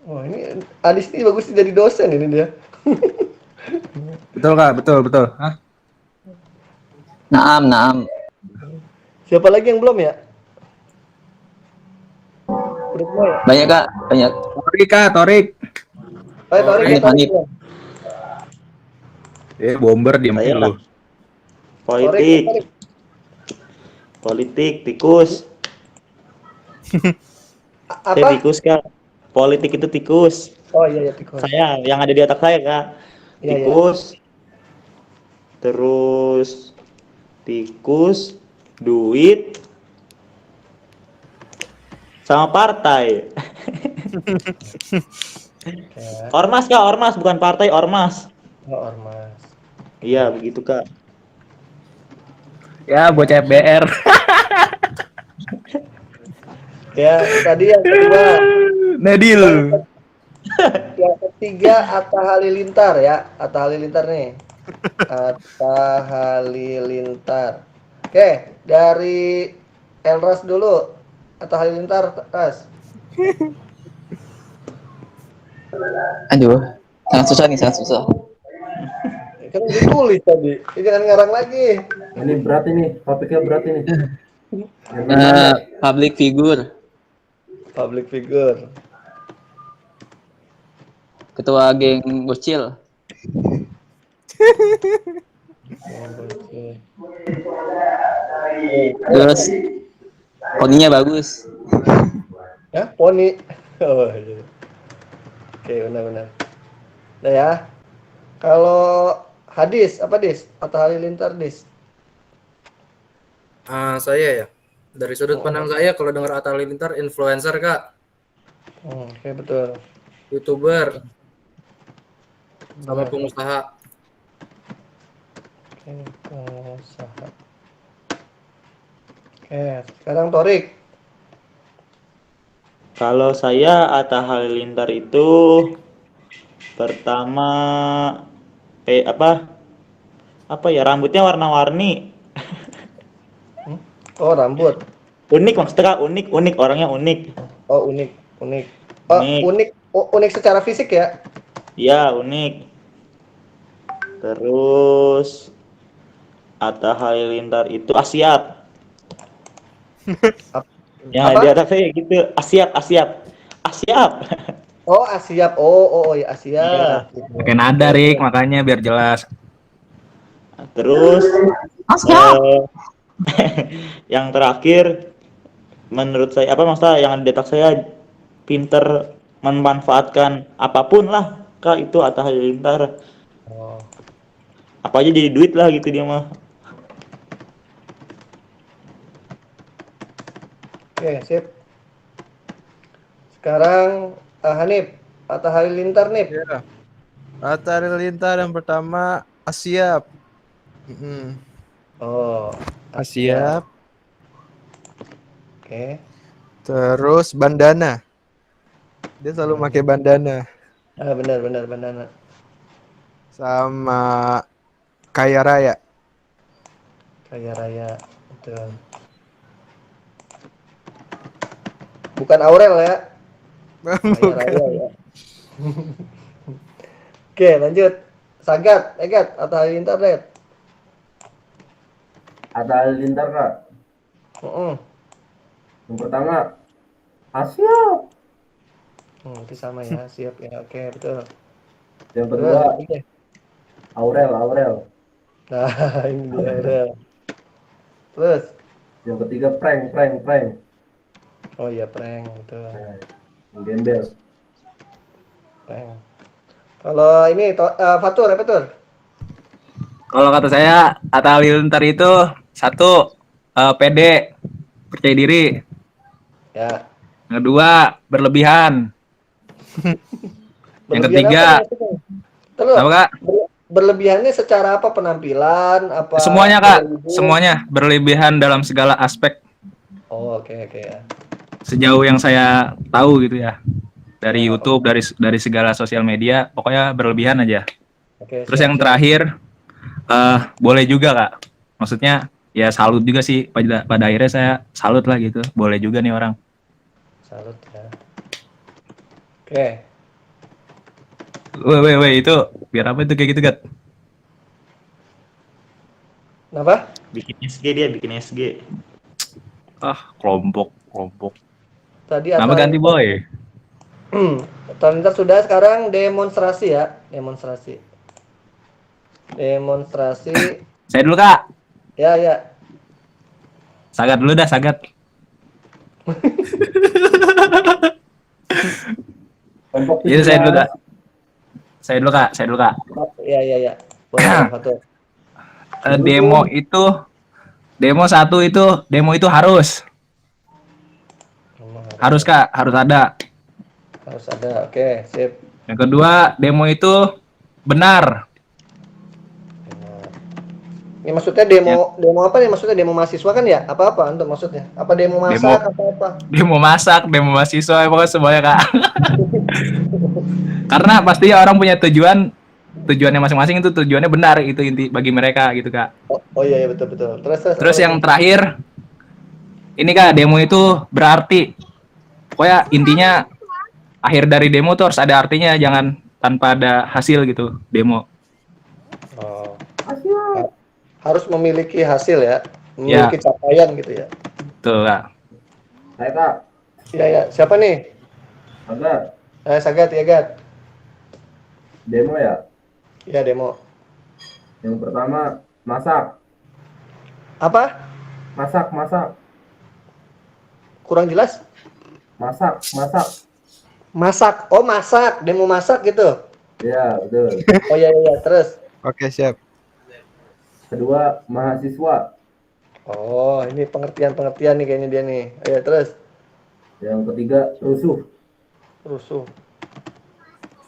Oh ini hadis ini bagus jadi dosen ini dia. Betul Kak, betul, betul. Hah? Naam, naam. Siapa lagi yang belum ya? Udah semua ya? Banyak Kak, banyak. Torik Kak, Torik. Ayo Torik ya Hanif, Torik. Hanif. Bomber diam Saya lu. politik, Torik. politik, tikus. Saya Apa? tikus Kak. Politik itu tikus. Oh iya ya tikus. Saya yang ada di otak saya Kak. Iya, iya. Tikus. Terus tikus, duit, sama partai. Ya. Ormas Kak, ormas bukan partai, ormas. Oh ormas. Iya begitu Kak. Ya, bocah FBR. Ya tadi yang kedua. Nadil. Yang ketiga Atta Halilintar ya. Atta Halilintar nih. Atta Halilintar. Oke, dari Elras dulu. Atta Halilintar, Ras. Aduh, sangat susah nih, sangat susah. Kan udah tulis tadi. Ini jangan ngarang lagi. Ini berat ini, topiknya berat ini. Public figure, Public figure. ketua geng bocil, terus poninya bagus. Ya, poni. Oh, iya. Oke, benar-benar. Nah ya. Kalau hadis, apa dis? Atta Halilintar dis. Saya ya, dari sudut pandang saya kalau dengar Atta Halilintar, influencer Kak, Oke, betul. YouTuber, sama Benar. pengusaha. Oke, pengusaha. Oke, sekarang Torik. Kalau saya Atta Halilintar itu pertama apa ya, rambutnya warna-warni, Oh, rambut. unik maksudnya Kak, unik orangnya unik. Oh, unik, unik. Oh, Unik. unik. Oh, unik secara fisik ya? Ya unik. Terus Atta Halilintar itu Asyap. Yang Apa? di atas saya gitu, Asyap. Oh, Asyap. Oh, ya Asyap. Pakai nada, Rik, makanya biar jelas. Terus eh, yang terakhir menurut saya maksudnya yang di otak saya pinter memanfaatkan apapun lah Kak, itu Atta Halilintar. Oh. Apa aja jadi duit lah gitu dia mah. Oke, sip. Sekarang Hanif, Atta Halilintar nih. Ya. Atta Halilintar yang pertama Asyap. Oh, Asyap. Oke. Terus bandana. Dia selalu pakai bandana. Benar bandana. Sama kaya raya. Kaya raya, betul. Bukan Aurel ya. Kaya raya ya. Oke, lanjut. Sagat, Egat, Atta Halilintar, Red. Atta Halilintar Kak. Heeh. Yang pertama Asia. Itu sama ya, siap ya. Oke, betul. Yang Terus, kedua oke. Aurel. Nah, ini dia Aurel. Terus, Yang ketiga prank. oh iya prank, betul. Nah, yang gembel. Prank. Kalau ini Fatur, apa Fatur? Kalau kata saya, Atta Halilintar itu satu, pede, percaya diri. Ya. Yang kedua, berlebihan. Yang Berlebihan ketiga, apa nih? Terus, apa Kak? berlebihannya secara apa? Penampilan, apa Semuanya gaya Kak, hidup? semuanya berlebihan dalam segala aspek Oh, oke oke ya. sejauh yang saya tahu gitu ya. Dari Ya, YouTube, dari segala sosial media, pokoknya berlebihan aja. oke Terus siap yang siap. terakhir, boleh juga Kak. Maksudnya ya salut juga sih, pada akhirnya saya salut lah gitu. Boleh juga nih orang. Salut ya. Oke. Weh, itu biar apa itu kayak gitu, Gat? Kenapa? Bikin SG dia, bikin SG. Ah, kelompok. Tadi Nama ganti Atalintar. boy. Atalintar sudah, sekarang demonstrasi ya, demonstrasi. Demonstrasi. Saya dulu Kak. Ya ya. Sagat dulu dah, Sagat. Kelompok Iya, saya dulu 17. Kak. Saya dulu Kak. Ya ya ya. Boleh boleh Fatul. Demo itu, demo itu harus. Memang Harus Kak, harus ada. harus ada. Oke, sip. Yang kedua, demo itu benar. Benar. Ini maksudnya demo apa nih? Maksudnya demo mahasiswa kan ya? Apa untuk maksudnya? Apa demo masak apa? Demo masak, demo mahasiswa, pokoknya semuanya Kak. Karena pastinya orang punya tujuannya masing-masing, itu tujuannya benar, itu inti bagi mereka gitu Kak. Oh iya, iya betul betul. Terus Terus apa yang lagi? terakhir, ini Kak, demo itu berarti. Pokoknya intinya akhir dari demo tuh harus ada artinya, jangan tanpa ada hasil gitu demo. Oh. Harus memiliki hasil ya, memiliki capaian gitu ya. Tuh Kak. Saya Kak. Iya ya. Siapa nih? Agar. Sagat ya Gat. Demo ya. Iya demo. Yang pertama masak. Apa? Masak. Kurang jelas? Masak. Masak. Oh masak. Demo masak gitu. Ya, betul. Oh iya iya. Terus? Oke, siap. Kedua mahasiswa. Oh ini pengertian nih kayaknya dia nih. Ayo terus. Yang ketiga rusuh. Rusuh.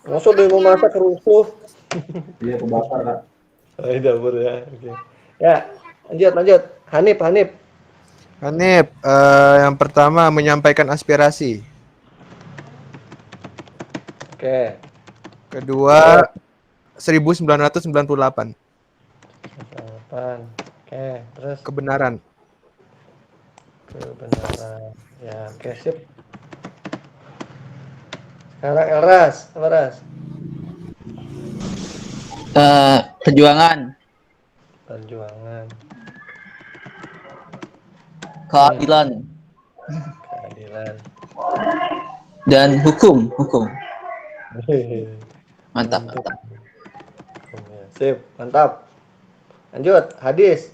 Maksud demo masak rusuh? Dia kebakar Kak. Oh, di dapur ya. Oke. Ya, lanjut. Hanif. Hanif, yang pertama menyampaikan aspirasi. Oke. Kedua, 1998. Oke, terus Kebenaran. kebenaran. Ya, oke, sip. Sekarang Elras, apa Ras? Perjuangan, Perjuangan, keadilan, keadilan. dan hukum. Mantap. Sip, mantap. Lanjut, hadis.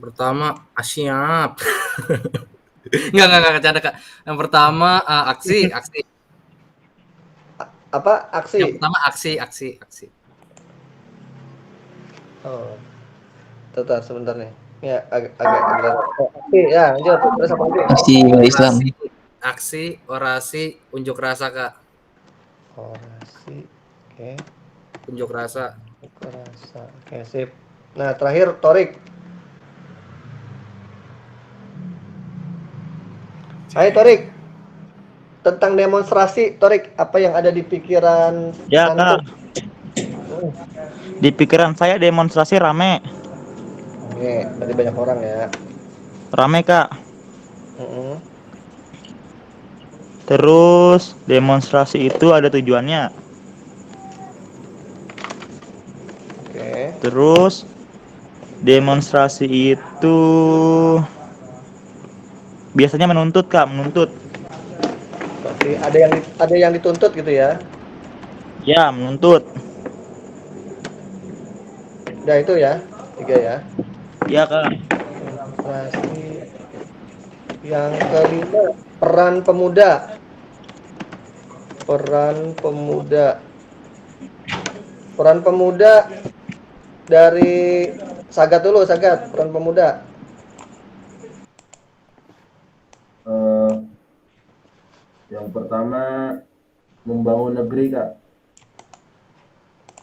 Pertama, siap. Enggak, bercanda, Kak. Yang pertama, aksi. Apa? Aksi. Yang pertama, aksi. Oh, bentar, sebentar nih. Ini agak. Oh, aksi, ya, lanjut. Terus apa lagi? Aksi Islam. Aksi, orasi, unjuk rasa, Kak. Orasi, oke. Unjuk rasa. Rasa, oke, sip. Nah, terakhir, Torik. Hai Torik, tentang demonstrasi, Torik, apa yang ada di pikiran Ya antum? Kak, di pikiran saya demonstrasi rame Oke, berarti banyak orang ya. Kak. Mm-mm. Terus demonstrasi itu ada tujuannya. Oke, Terus demonstrasi itu biasanya menuntut Kak, menuntut. berarti ada yang dituntut gitu ya. Ya, menuntut. Udah itu ya, 3 ya. Ya Kak. Demonstrasi. Yang kelima, peran pemuda. Peran pemuda dari Sagat dulu, peran pemuda. Yang pertama membangun negeri Kak.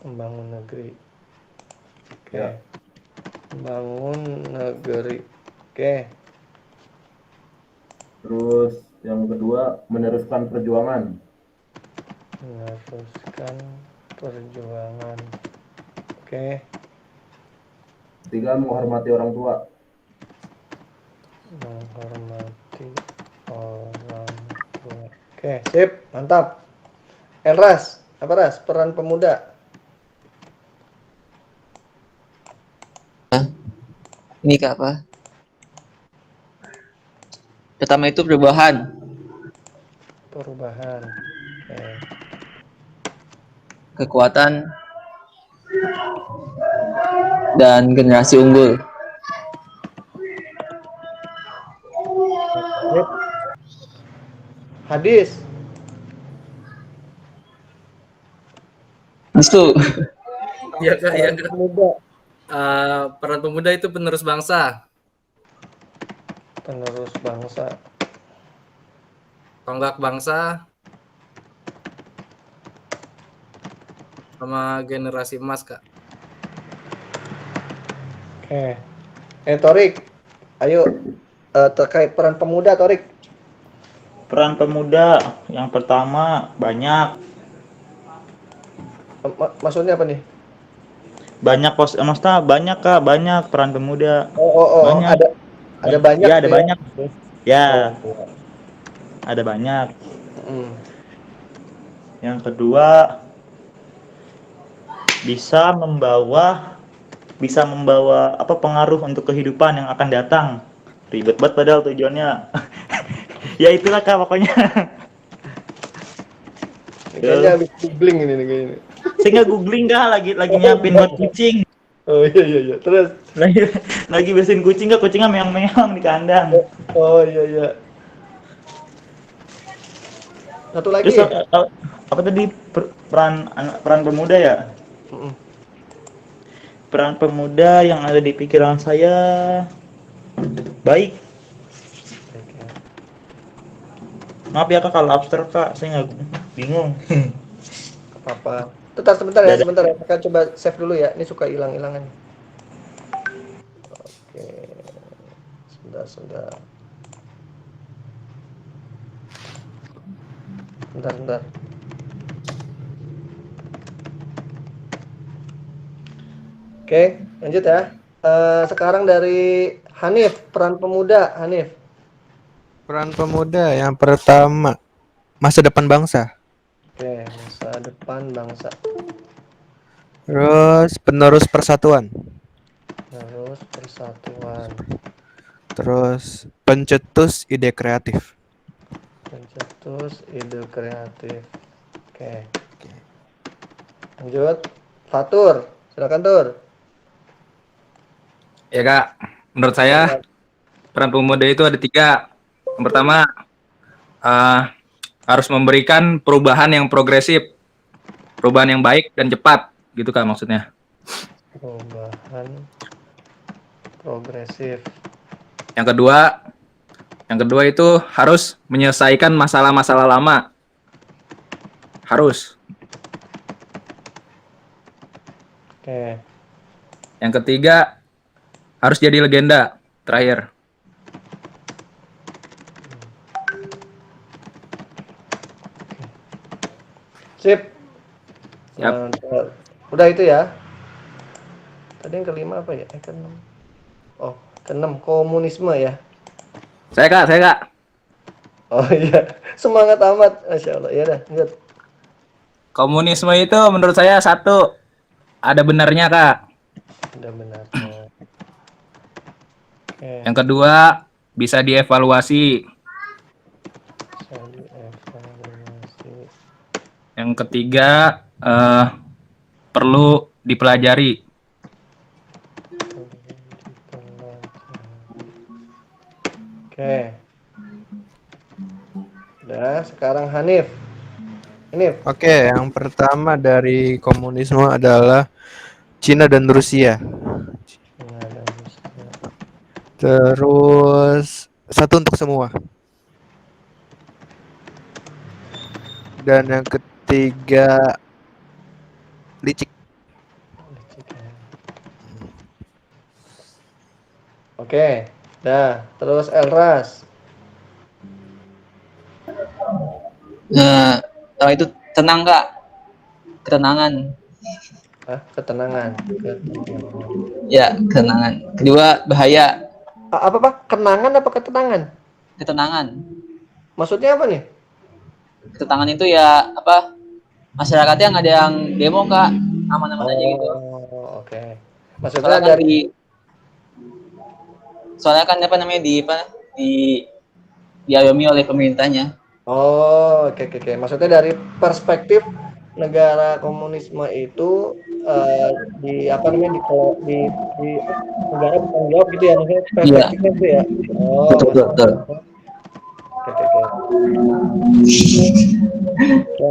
Membangun negeri. Oke. Ya. Membangun negeri. Oke. Terus yang kedua, meneruskan perjuangan. Meneruskan perjuangan. Oke. Ketiga, menghormati orang tua. Menghormati orang tua. Oke, sip, mantap. Elras, apa Ras? Peran pemuda. Ini Kak apa? Pertama itu perubahan. Perubahan. Oke. Kekuatan, dan generasi unggul. Sip. Hadis. Itu Iya Kak, iya Peran Kak. pemuda. Peran pemuda itu penerus bangsa, Penerus bangsa. tonggak bangsa, sama generasi emas Kak. Oke. Torik. Ayo. Terkait peran pemuda, Torik. Peran pemuda yang pertama banyak Maksudnya apa nih? maksudnya banyak Kak, banyak peran pemuda. Oh, Banyak. ada banyak. Ya, ada tuh banyak. Ya, Oh, ada banyak. mm. Yang kedua bisa membawa apa pengaruh untuk kehidupan yang akan datang. Ribet banget padahal tujuannya. Ya itulah Kak pokoknya. Ini kayaknya habis googling ini nih kayaknya. Saya nggak googling Kak, lagi nyiapin buat kucing. Oh iya. Terus. Lagi bersihin kucing Kak, kucingnya meong-meong di kandang. Oh iya. Satu lagi. Terus apa tadi peran pemuda ya? Mm-mm. Peran pemuda yang ada di pikiran saya baik. Oke. Maaf ya Kak kalau abstrak Kak, saya nggak bingung. Apa? Bentar sebentar ya, Dadah. sebentar ya. Saya coba save dulu ya. Ini suka hilang-hilangan. Oke. Sebentar. Bentar. Oke, lanjut ya. Sekarang dari Hanif, peran pemuda, Hanif. Peran pemuda yang pertama, masa depan bangsa. Oke, masa depan bangsa. Terus penerus persatuan. Terus persatuan, Terus pencetus ide kreatif. pencetus ide kreatif. Oke. Lanjut. Fatur, silakan Tur. Ya Kak, menurut saya peran pemuda itu ada 3. Yang pertama, eh, harus memberikan perubahan yang progresif, perubahan yang baik dan cepat, gitu Kak maksudnya. Perubahan progresif. Yang kedua itu harus menyelesaikan masalah-masalah lama. Harus. Oke. Yang ketiga harus jadi legenda. Terakhir. Sip. Siap. Udah itu ya. Tadi yang kelima apa ya? Keenam. Oh, keenam komunisme ya. Saya Kak. Oh iya, semangat amat, Masya Allah. Ya dah, lanjut. Komunisme itu menurut saya 1, ada benarnya Kak. Udah benarnya. Oke. Yang kedua, bisa dievaluasi. Bisa dievaluasi. Yang ketiga, perlu dipelajari. Oke. Udah, sekarang Hanif. Hanif. Oke, yang pertama dari komunisme adalah Cina dan Rusia. Cina dan Rusia. Terus satu untuk semua. Dan yang ketiga licik. Oke. Dah, terus Elras. Kalau itu tenang Kak, ketenangan. Ketenangan. Ya, ketenangan. Kedua bahaya, Apa Pak? Kenangan apa ketenangan? ketenangan. Maksudnya apa nih? Ketenangan itu ya apa? Masyarakatnya nggak ada yang demo Kak, aman-aman aja gitu. Oke. Maksudnya Soalnya kan dari soalnya kan apa namanya di diayomi oleh pemerintahnya. oke. Maksudnya dari perspektif negara komunisme itu di apa namanya di negara bertanggung jawab gitu ya, maksudnya perspektifnya itu ya. Betul. Oke.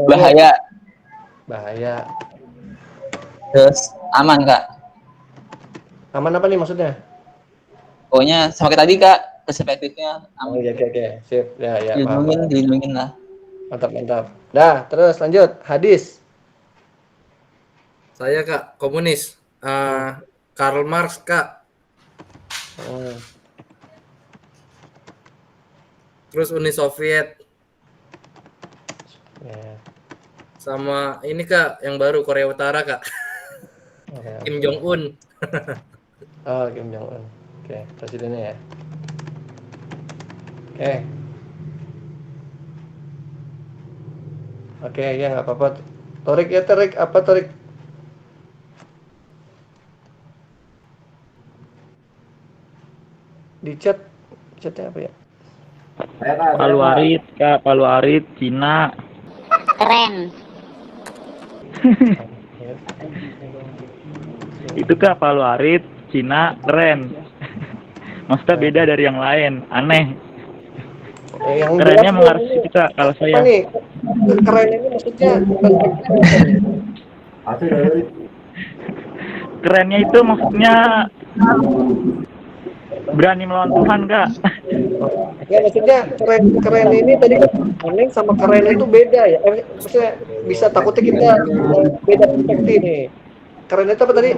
Bahaya, Bahaya. terus aman Kak. Aman apa nih maksudnya? Pokoknya sama kayak tadi Kak, perspektifnya Oh aman. iya, oke. Sip. Ya, paham. Dilindungin lah. Mantap. Dah, terus lanjut. Hadis. Saya Kak, komunis. Karl Marx Kak. Hmm. Terus Uni Soviet. Ya. Sama ini Kak, yang baru Korea Utara Kak. Oke. Kim Jong Un. Kim Jong Un. Oke, presidennya ya. Oke. Oke, ya nggak apa-apa. Tarik. Apa Torik? Di chatnya apa ya? Saya Kak, Palu Arit, Kak, Palu Arit, Cina. Keren. Itu Kak, Palu Arit, Cina, keren. Maksudnya beda dari yang lain, aneh. Yang Kerennya jelas mengarah ini situ Kak, kalau apa saya. nih? Keren ini maksudnya perspektifnya apa nih? asli dari Kerennya itu maksudnya berani melawan Tuhan Kak. Ya maksudnya keren ini tadi kan aneh sama keren itu beda ya. Maksudnya bisa takutnya kita beda perspektif nih. Keren itu apa tadi?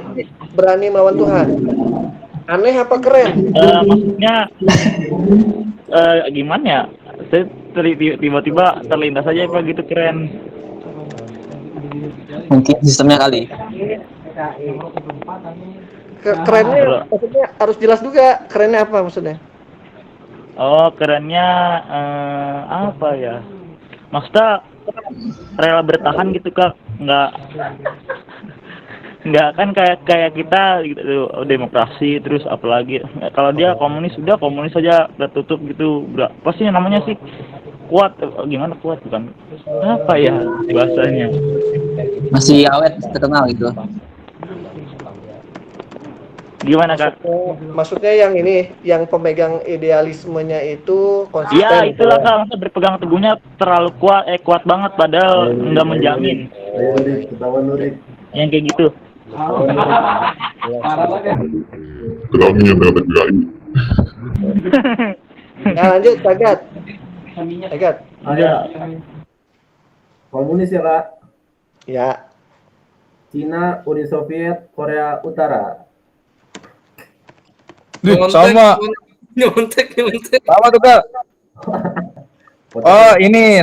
Berani melawan Tuhan. Aneh apa keren? Maksudnya gimana ya? Saya tiba-tiba terlintas aja apa gitu keren. Mungkin sistemnya kali. Kerennya maksudnya harus jelas juga. Kerennya apa maksudnya? Oh, kerennya apa ya? Maksudnya rela bertahan gitu Kak, nggak kan kayak kita gitu demokrasi terus apalagi kalau dia komunis saja udah tutup gitu, apa sih namanya sih, kuat gimana kuat bukan apa ya bahasanya, Masih awet, terkenal gitu. gimana Kak? Maksudnya yang ini, yang pemegang idealismenya itu konsisten. Ya itulah Kak, masa berpegang teguhnya terlalu kuat banget padahal nggak menjamin. Ayo Nurik, ketahuan Nurik. Yang kayak gitu. Nah, lanjut Sagat. Ada komunis ya Kak, Ya. Cina, Uni Soviet, Korea Utara. Sama. Nyontek. Sama tuh Kak. Oh ini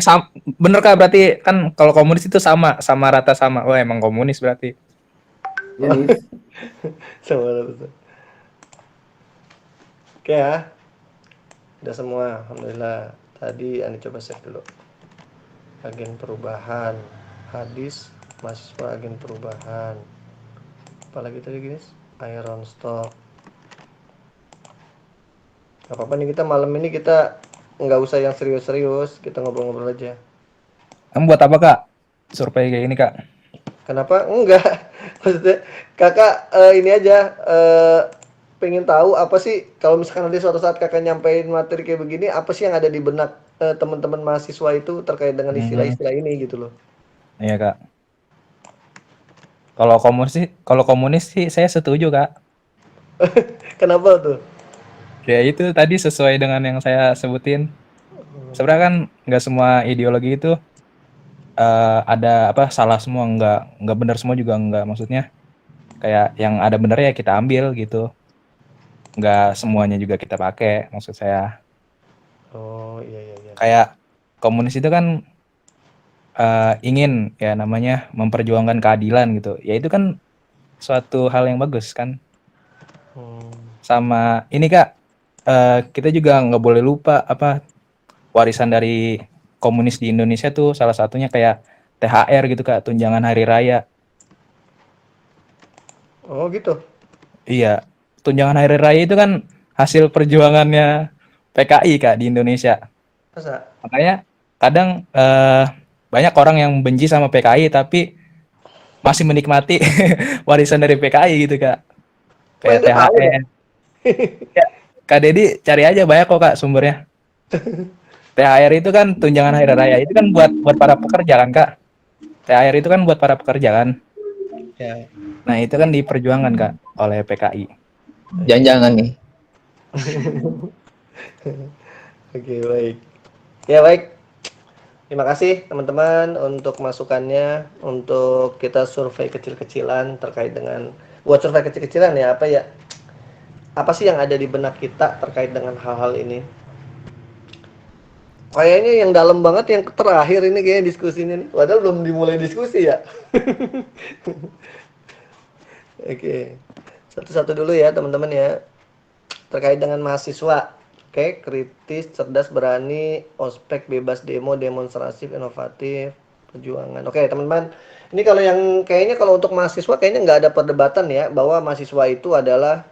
bener Kak, berarti kan kalau komunis itu sama rata sama. Wah emang komunis berarti. Ini Sama. Oke ya. Udah semua, alhamdulillah. Tadi Anda coba save dulu. Agen perubahan, hadis, mahasiswa agen perubahan. Apalagi tadi guys? Iron stock. Gak apa-apa nih, kita malam ini kita nggak usah yang serius-serius, kita ngobrol-ngobrol aja. Kamu buat apa Kak? Survei kayak gini Kak? Kenapa? Enggak. Maksudnya kakak ini aja pengen tahu apa sih kalau misalkan nanti suatu saat kakak nyampein materi kayak begini, apa sih yang ada di benak teman-teman mahasiswa itu terkait dengan istilah-istilah ini gitu loh. Iya Kak. Kalau komunis sih saya setuju Kak. Kenapa tuh? Ya itu tadi sesuai dengan yang saya sebutin. Sebenarnya kan nggak semua ideologi itu ada apa salah semua, nggak benar semua juga nggak, maksudnya kayak yang ada benernya ya kita ambil gitu. nggak semuanya juga kita pakai, maksud saya. Oh, iya iya iya. Kayak komunis itu kan ingin ya namanya memperjuangkan keadilan gitu. Ya itu kan suatu hal yang bagus kan. Hmm. Sama ini Kak, kita juga nggak boleh lupa apa warisan dari komunis di Indonesia tuh salah satunya kayak THR gitu Kak, tunjangan hari raya. Oh, gitu. Iya, tunjangan hari raya itu kan hasil perjuangannya PKI Kak di Indonesia. Masa? Makanya kadang banyak orang yang benci sama PKI tapi masih menikmati warisan dari PKI gitu Kak. Oh, Kayak ente tahu ya? THR. Ya, Kak Dedi cari aja banyak kok Kak sumbernya. THR itu kan tunjangan hari raya itu kan buat buat para pekerja kan Kak. THR itu kan buat para pekerja kan. Ya. Nah, itu kan diperjuangkan Kak oleh PKI. Jangan-jangan nih. Oke, baik. Ya, baik. Terima kasih teman-teman untuk masukannya, untuk kita survei kecil-kecilan terkait dengan buat survei kecil-kecilan ya, apa ya? Apa sih yang ada di benak kita terkait dengan hal-hal ini? Kayaknya yang dalam banget yang terakhir ini kayaknya diskusinya nih. Padahal belum dimulai diskusi ya. Oke. Satu-satu dulu ya teman-teman ya. Terkait dengan mahasiswa. Oke, kritis, cerdas, berani, ospek, bebas demo, demonstrasi, inovatif, perjuangan. Oke, teman-teman. Ini kalau yang kayaknya kalau untuk mahasiswa kayaknya nggak ada perdebatan ya bahwa mahasiswa itu adalah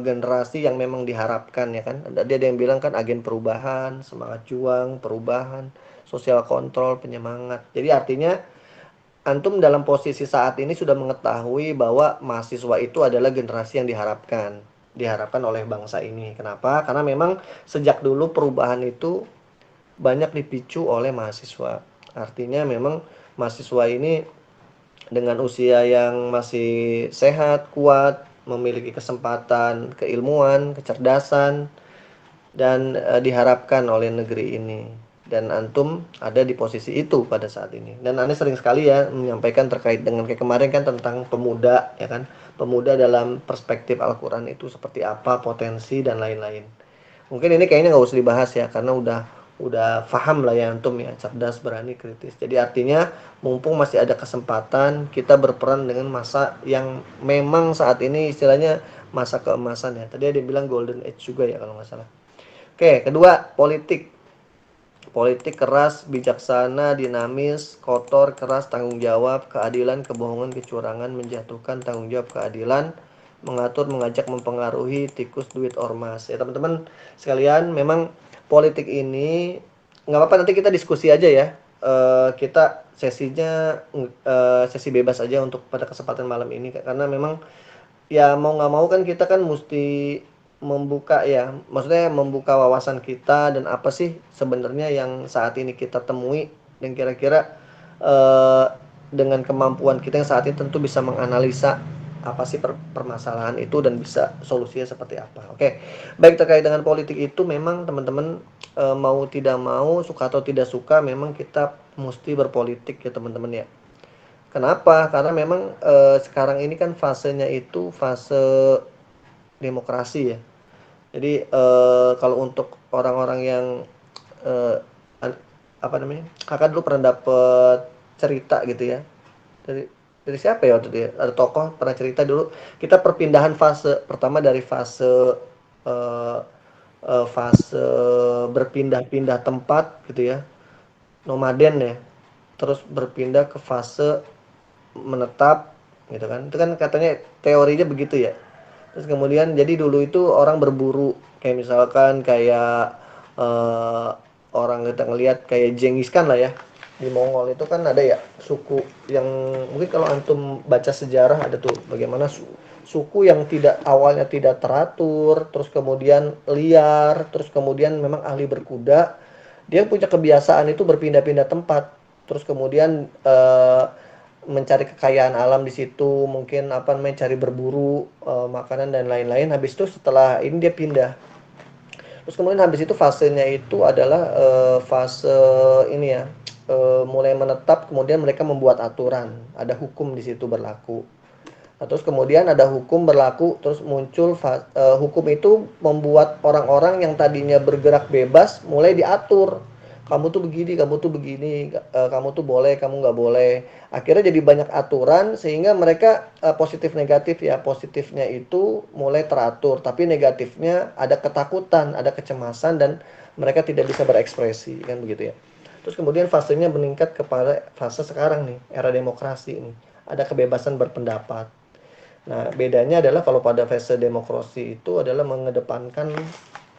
generasi yang memang diharapkan ya kan. Dia ada yang bilang kan agen perubahan, semangat juang, perubahan, sosial kontrol, penyemangat. Jadi artinya antum dalam posisi saat ini sudah mengetahui bahwa mahasiswa itu adalah generasi yang diharapkan oleh bangsa ini. Kenapa? Karena memang sejak dulu perubahan itu banyak dipicu oleh mahasiswa. Artinya memang mahasiswa ini dengan usia yang masih sehat, kuat, memiliki kesempatan, keilmuan, kecerdasan, dan diharapkan oleh negeri ini. Dan antum ada di posisi itu pada saat ini. Dan aneh sering sekali ya menyampaikan terkait dengan kayak kemarin kan tentang pemuda ya kan. Pemuda dalam perspektif Al-Quran itu seperti apa, potensi dan lain-lain. Mungkin ini kayaknya nggak usah dibahas ya karena udah paham lah ya antum ya, cerdas, berani, kritis. Jadi artinya mumpung masih ada kesempatan kita berperan dengan masa yang memang saat ini istilahnya masa keemasan ya. Tadi ada yang bilang golden age juga ya kalau nggak salah. Oke, kedua, politik. Politik keras, bijaksana, dinamis, kotor, keras, tanggung jawab, keadilan, kebohongan, kecurangan, menjatuhkan, tanggung jawab, keadilan, mengatur, mengajak, mempengaruhi, tikus, duit, ormas. Ya teman-teman sekalian, memang politik ini nggak apa-apa nanti kita diskusi aja ya. Kita sesinya sesi bebas aja untuk pada kesempatan malam ini karena memang ya mau nggak mau kan kita kan mesti membuka ya, maksudnya membuka wawasan kita dan apa sih sebenarnya yang saat ini kita temui dan kira-kira eh, dengan kemampuan kita yang saat ini tentu bisa menganalisa apa sih permasalahan itu dan bisa solusinya seperti apa. Oke, baik terkait dengan politik itu memang teman-teman mau tidak mau, suka atau tidak suka, memang kita mesti berpolitik ya teman-teman ya. Kenapa? Karena memang sekarang ini kan fasenya itu fase demokrasi ya. Jadi kalau untuk orang-orang yang eh, apa namanya? Kakak dulu pernah dapet cerita gitu ya. Dari dari siapa ya waktu itu ya? Ada tokoh pernah cerita dulu kita perpindahan fase pertama dari fase eh, fase berpindah-pindah tempat gitu ya. Nomaden ya. Terus berpindah ke fase menetap gitu kan. Itu kan katanya teorinya begitu ya. Terus kemudian jadi dulu itu orang berburu kayak misalkan kayak eh, orang kita ngelihat kayak Genghis Khan lah ya. Di Mongol itu kan ada ya suku yang mungkin kalau antum baca sejarah ada tuh bagaimana suku yang tidak awalnya tidak teratur, terus kemudian liar, terus kemudian memang ahli berkuda. Dia punya kebiasaan itu berpindah-pindah tempat. Terus kemudian mencari kekayaan alam di situ, mungkin apa namanya cari berburu makanan dan lain-lain. Habis itu setelah ini dia pindah. Terus kemudian habis itu fasenya itu adalah fase ini ya, mulai menetap, kemudian mereka membuat aturan, ada hukum di situ berlaku. Nah, terus kemudian ada hukum berlaku, terus muncul hukum itu membuat orang-orang yang tadinya bergerak bebas mulai diatur. Kamu tuh begini, kamu tuh begini, kamu tuh boleh, kamu nggak boleh. Akhirnya jadi banyak aturan sehingga mereka positif negatif ya. Positifnya itu mulai teratur, tapi negatifnya ada ketakutan, ada kecemasan dan mereka tidak bisa berekspresi kan begitu ya. Terus kemudian fasenya meningkat kepada fase sekarang nih, era demokrasi nih. Ada kebebasan berpendapat. Nah, bedanya adalah kalau pada fase demokrasi itu adalah mengedepankan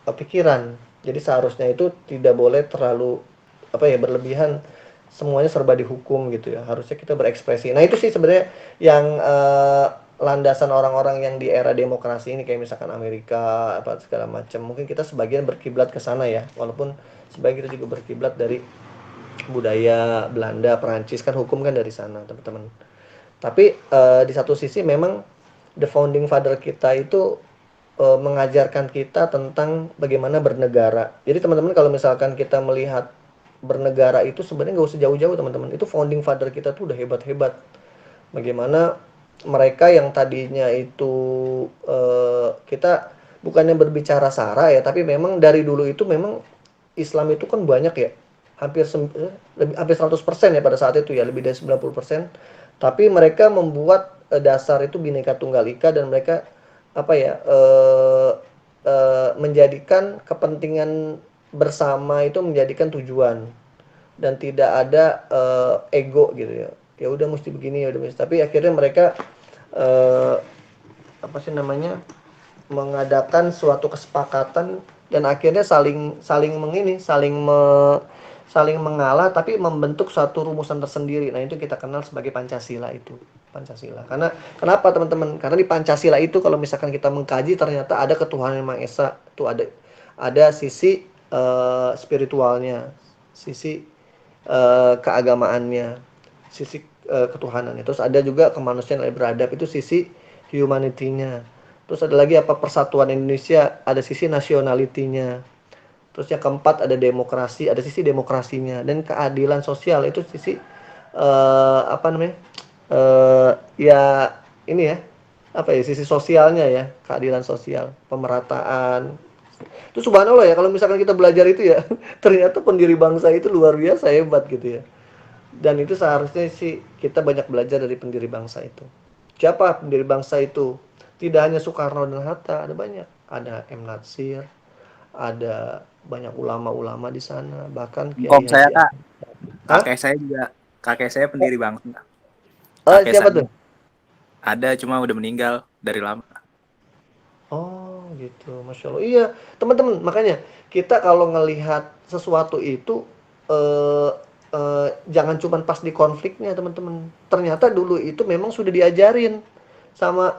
pikiran. Jadi seharusnya itu tidak boleh terlalu berlebihan, semuanya serba dihukum gitu ya. Harusnya kita berekspresi. Nah, itu sih sebenarnya yang landasan orang-orang yang di era demokrasi ini kayak misalkan Amerika apa segala macam. Mungkin kita sebagian berkiblat ke sana ya. Walaupun sebagian kita juga berkiblat dari budaya Belanda, Perancis kan hukum kan dari sana, teman-teman. Tapi di satu sisi memang the founding father kita itu mengajarkan kita tentang bagaimana bernegara. Jadi teman-teman kalau misalkan kita melihat bernegara itu sebenarnya nggak usah jauh-jauh teman-teman. Itu founding father kita tuh udah hebat-hebat. Bagaimana mereka yang tadinya itu kita bukannya berbicara sara ya, tapi memang dari dulu itu memang Islam itu kan banyak ya. Hampir 100% ya pada saat itu ya, lebih dari 90%. Tapi mereka membuat dasar itu Bhinneka Tunggal Ika dan mereka menjadikan kepentingan bersama itu menjadikan tujuan dan tidak ada ego gitu ya. Ya udah mesti begini ya udah mesti. Tapi akhirnya mereka mengadakan suatu kesepakatan dan akhirnya saling mengalah tapi membentuk suatu rumusan tersendiri. Nah, itu kita kenal sebagai Pancasila itu. Pancasila. Karena kenapa teman-teman? Karena di Pancasila itu kalau misalkan kita mengkaji ternyata ada ketuhanan yang Maha Esa. Itu ada sisi spiritualnya, sisi keagamaannya, sisi ketuhanannya. Terus ada juga kemanusiaan yang beradab, itu sisi humanity-nya. Terus ada lagi persatuan Indonesia, ada sisi nationality-nya. Terus yang keempat ada demokrasi, ada sisi demokrasinya, dan keadilan sosial itu sisi sisi sosialnya ya, keadilan sosial, pemerataan. Itu subhanallah ya kalau misalkan kita belajar itu ya, ternyata pendiri bangsa itu luar biasa hebat gitu ya. Dan itu seharusnya sih kita banyak belajar dari pendiri bangsa itu. Siapa pendiri bangsa itu? Tidak hanya Soekarno dan Hatta, ada banyak. Ada M. Natsir, ada banyak ulama-ulama di sana, bahkan Kom saya Kak, Hah? kakek saya pendiri bangsa. Siapa tuh? Ada cuma udah meninggal dari lama. Oh gitu, Masya Allah. Iya teman-teman, makanya kita kalau ngelihat sesuatu itu jangan cuma pas di konfliknya teman-teman. Ternyata dulu itu memang sudah diajarin sama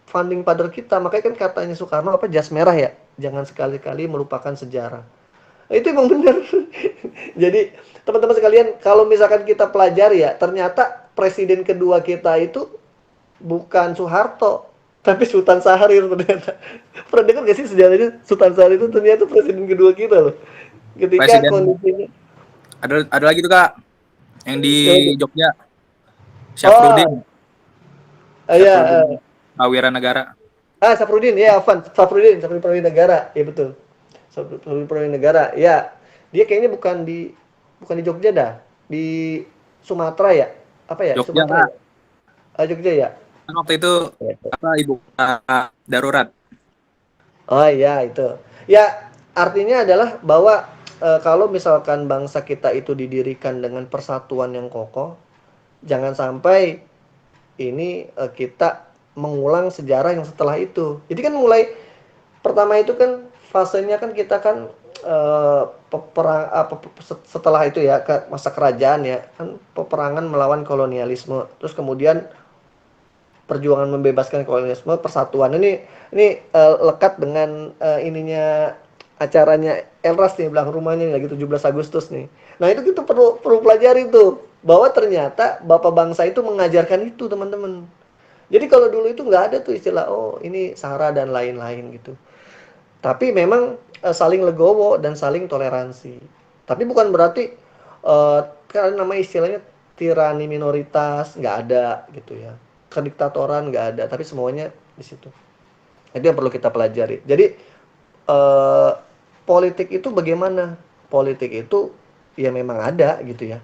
founding father kita. Makanya kan katanya Soekarno jas merah ya, jangan sekali-kali melupakan sejarah. Itu emang benar. Jadi teman-teman sekalian, kalau misalkan kita pelajari ya, ternyata presiden kedua kita itu bukan Soeharto, tapi Sultan Syahrir ternyata. Pernah dengar gak sih sejarahnya? Sultan Syahrir itu ternyata presiden kedua kita loh. Ketika kondisinya. Ada lagi tuh Kak, yang di Jogja. Syafruddin. Iya. Prawira Negara. Syafruddin, ya, Syafruddin Negara, ya betul. Syafruddin Negara, ya. Dia kayaknya bukan di Jogja dah, di Sumatera ya. Apa ya? Jogja, Sumatera. Jogja ya. Waktu itu ibu darurat. Oh iya itu. Ya, artinya adalah bahwa kalau misalkan bangsa kita itu didirikan dengan persatuan yang kokoh, jangan sampai ini kita mengulang sejarah yang setelah itu. Jadi kan mulai pertama itu kan fasenya kan kita kan setelah itu ya masa kerajaan ya kan peperangan melawan kolonialisme. Terus kemudian perjuangan membebaskan kolonialisme, persatuan ini lekat dengan ininya acaranya Elras nih belakang rumahnya nih, lagi 17 Agustus nih. Nah, itu kita perlu pelajari tuh bahwa ternyata Bapak bangsa itu mengajarkan itu, teman-teman. Jadi kalau dulu itu nggak ada tuh istilah ini SARA dan lain-lain gitu. Tapi memang saling legowo dan saling toleransi. Tapi bukan berarti kan nama istilahnya tirani minoritas, nggak ada gitu ya. kediktatoran nggak ada, tapi semuanya di situ. Itu yang perlu kita pelajari. Jadi politik itu bagaimana? Politik itu ya memang ada gitu ya.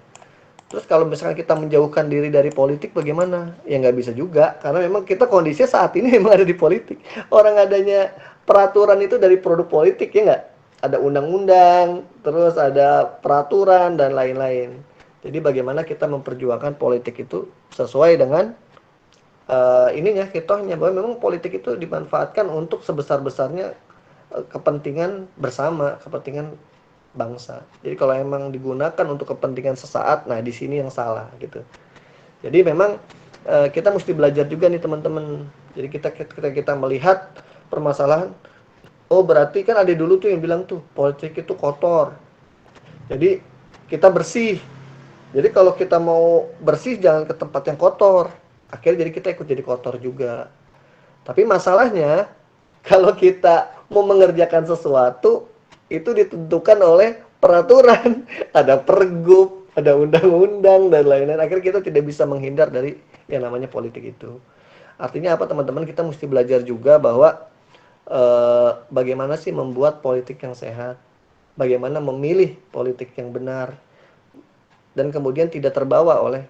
Terus kalau misalkan kita menjauhkan diri dari politik bagaimana? Ya nggak bisa juga, karena memang kita kondisinya saat ini memang ada di politik. Orang adanya peraturan itu dari produk politik, ya nggak? Ada undang-undang, terus ada peraturan dan lain-lain. Jadi bagaimana kita memperjuangkan politik itu sesuai dengan ininya, hitohnya, bahwa memang politik itu dimanfaatkan untuk sebesar-besarnya kepentingan bersama, kepentingan bangsa. Jadi kalau emang digunakan untuk kepentingan sesaat, nah di sini yang salah gitu. Jadi memang kita mesti belajar juga nih teman-teman. Jadi kita melihat permasalahan, oh berarti kan ada dulu tuh yang bilang tuh politik itu kotor. Jadi kita bersih. Jadi kalau kita mau bersih jangan ke tempat yang kotor. Akhirnya jadi kita ikut jadi kotor juga. Tapi masalahnya kalau kita mau mengerjakan sesuatu itu ditentukan oleh peraturan, ada pergub, ada undang-undang dan lain-lain. Akhirnya kita tidak bisa menghindar dari yang namanya politik itu. Artinya apa teman-teman? Kita mesti belajar juga bahwa bagaimana sih membuat politik yang sehat, bagaimana memilih politik yang benar, dan kemudian tidak terbawa oleh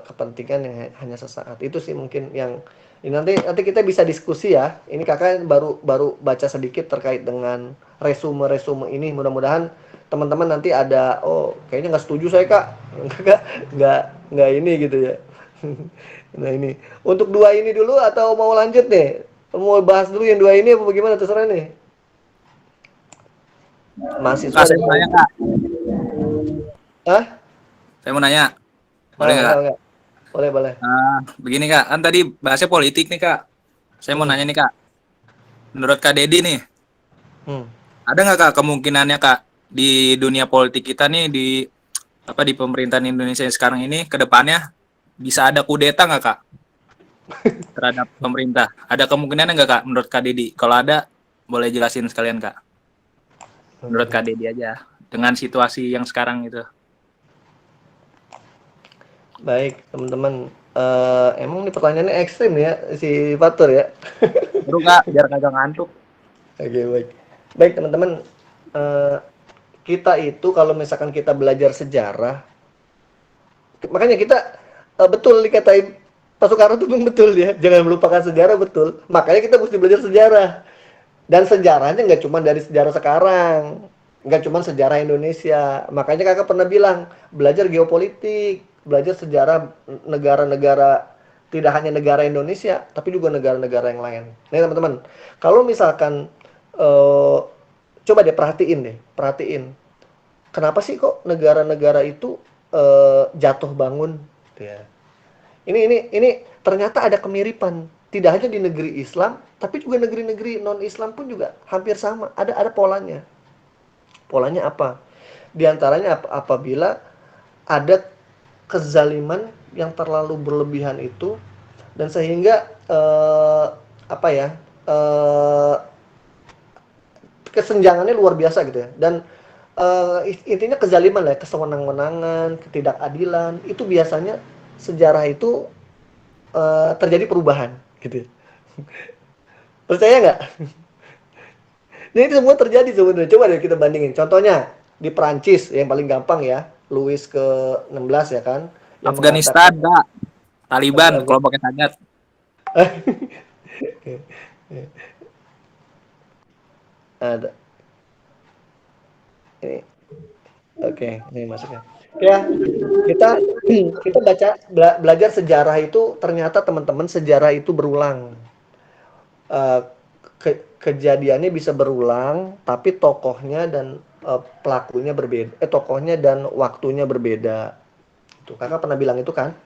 kepentingan yang hanya sesaat. Itu sih mungkin yang ini nanti kita bisa diskusi ya. Ini kakak baru baca sedikit terkait dengan resume ini. Mudah-mudahan teman-teman nanti ada, oh kayaknya nggak setuju saya kak, nggak ini gitu ya. Nah ini untuk 2 ini dulu atau mau lanjut nih? Mau bahas dulu yang 2 ini apa bagaimana, terserah nih. Mahasiswa Saya mau nanya kak. Hah? Saya mau nanya. Boleh nggak? Enggak. Boleh. Begini kak, kan tadi bahasnya politik nih kak. Saya mau nanya nih kak. Menurut Kak Dedi nih, ada nggak kak kemungkinannya kak di dunia politik kita nih di pemerintahan Indonesia yang sekarang ini ke depannya bisa ada kudeta nggak kak terhadap pemerintah? Ada kemungkinan nggak kak menurut Kak Dedi? Kalau ada, boleh jelasin sekalian kak. Menurut Kak Dedi aja dengan situasi yang sekarang itu. Baik teman-teman, emang ini pertanyaannya ekstrim ya si Fatur ya. Baru kak, biar kagak ngantuk. Oke, baik teman-teman, kita itu kalau misalkan kita belajar sejarah, makanya kita betul dikatain Pak Soekarno itu betul ya, jangan melupakan sejarah, betul. Makanya kita mesti belajar sejarah, dan sejarahnya nggak cuma dari sejarah sekarang, nggak cuma sejarah Indonesia. Makanya kakak pernah bilang belajar geopolitik, belajar sejarah negara-negara, tidak hanya negara Indonesia tapi juga negara-negara yang lain. Nih teman-teman, kalau misalkan coba deh perhatiin kenapa sih kok negara-negara itu jatuh bangun ya. Ini ternyata ada kemiripan, tidak hanya di negeri Islam tapi juga negeri-negeri non Islam pun juga hampir sama, ada polanya. Polanya apa? Di antaranya apabila ada kezaliman yang terlalu berlebihan itu, dan sehingga kesenjangannya luar biasa gitu ya. Dan intinya kezaliman lah, kesewenang-wenangan, ketidakadilan, itu biasanya sejarah itu terjadi perubahan gitu. Percaya nggak? Nah ini semua terjadi sebenarnya. Coba deh kita bandingin. Contohnya di Perancis yang paling gampang ya, Louis ke-16 ya kan. Afghanistan kak, Taliban kalau pakai tangan. Ada. Ini. Oke, ini masuknya. Ya, kita belajar sejarah itu, ternyata teman-teman sejarah itu berulang. Kejadiannya bisa berulang, tapi tokohnya dan pelakunya berbeda. Tokohnya dan waktunya berbeda. Tuh, kakak pernah bilang itu kan?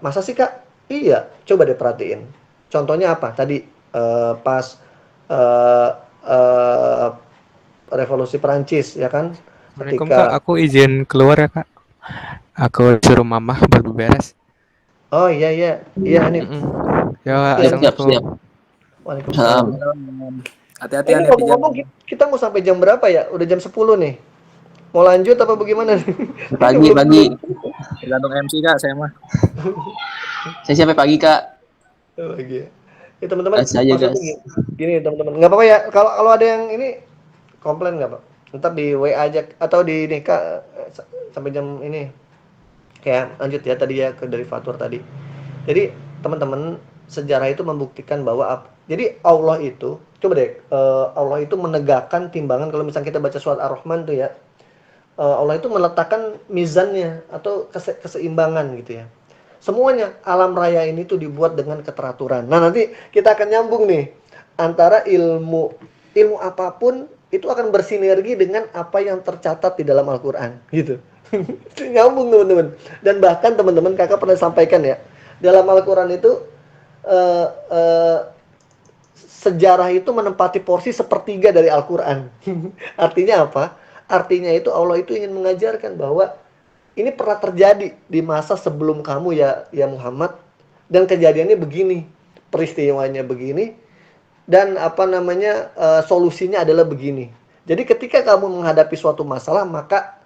Masa sih kak? Iya, coba deh perhatiin. Contohnya apa? Tadi pas revolusi Perancis ya kan? Assalamualaikum kak, aku izin keluar ya kak. Aku suruh mamah baru beres. Oh iya Hanif. Ya, Siap. Waalaikumsalam. Hati-hati Ini ngomong-ngomong kita mau sampai jam berapa ya? Udah jam 10 nih. Mau lanjut apa bagaimana? Pagi. Tergantung MC kak, saya mah. Saya sampai pagi, Kak. Lagi ya. Ya teman-teman, Gas aja, maksudnya gas. gini teman-teman, nggak apa-apa ya. Kalau ada yang ini komplain nggak Pak? Ntar di WA aja atau di ini Kak sampai jam ini. Kayak lanjut ya tadi ya ke dari Fatur tadi. Jadi teman-teman sejarah itu membuktikan bahwa jadi Allah itu coba deh Allah itu menegakkan timbangan kalau misalnya kita baca surat Ar-Rahman tuh ya. Allah itu meletakkan mizannya atau keseimbangan gitu ya. Semuanya alam raya ini tuh dibuat dengan keteraturan. Nah, nanti kita akan nyambung nih antara ilmu apapun itu akan bersinergi dengan apa yang tercatat di dalam Al-Qur'an gitu. Nyambung teman-teman. Dan bahkan teman-teman Kakak pernah sampaikan ya, dalam Al-Qur'an itu eh, eh, sejarah itu menempati porsi sepertiga dari Al-Qur'an. Artinya apa? Artinya itu Allah itu ingin mengajarkan bahwa ini pernah terjadi di masa sebelum kamu ya Muhammad, dan kejadiannya begini, peristiwanya begini, dan apa namanya solusinya adalah begini. Jadi ketika kamu menghadapi suatu masalah maka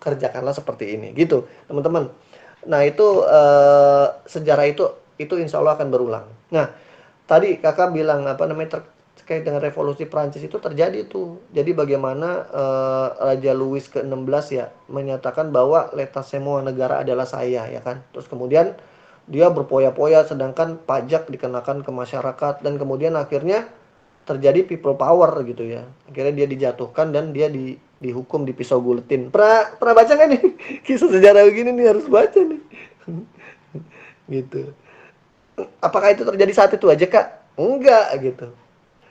kerjakanlah seperti ini gitu teman-teman. Nah itu sejarah itu insya Allah akan berulang. Nah tadi kakak bilang apa namanya terkait dengan revolusi Prancis itu terjadi tuh. Jadi bagaimana Raja Louis ke-16 ya menyatakan bahwa letas semua negara adalah saya ya kan. Terus kemudian dia berpoya-poya sedangkan pajak dikenakan ke masyarakat dan kemudian akhirnya terjadi people power gitu ya. Akhirnya dia dijatuhkan dan dia dihukum di pisau guletin. Pernah baca nggak nih kisah sejarah begini nih harus baca nih. Gitu. Apakah itu terjadi saat itu aja Kak? Enggak gitu.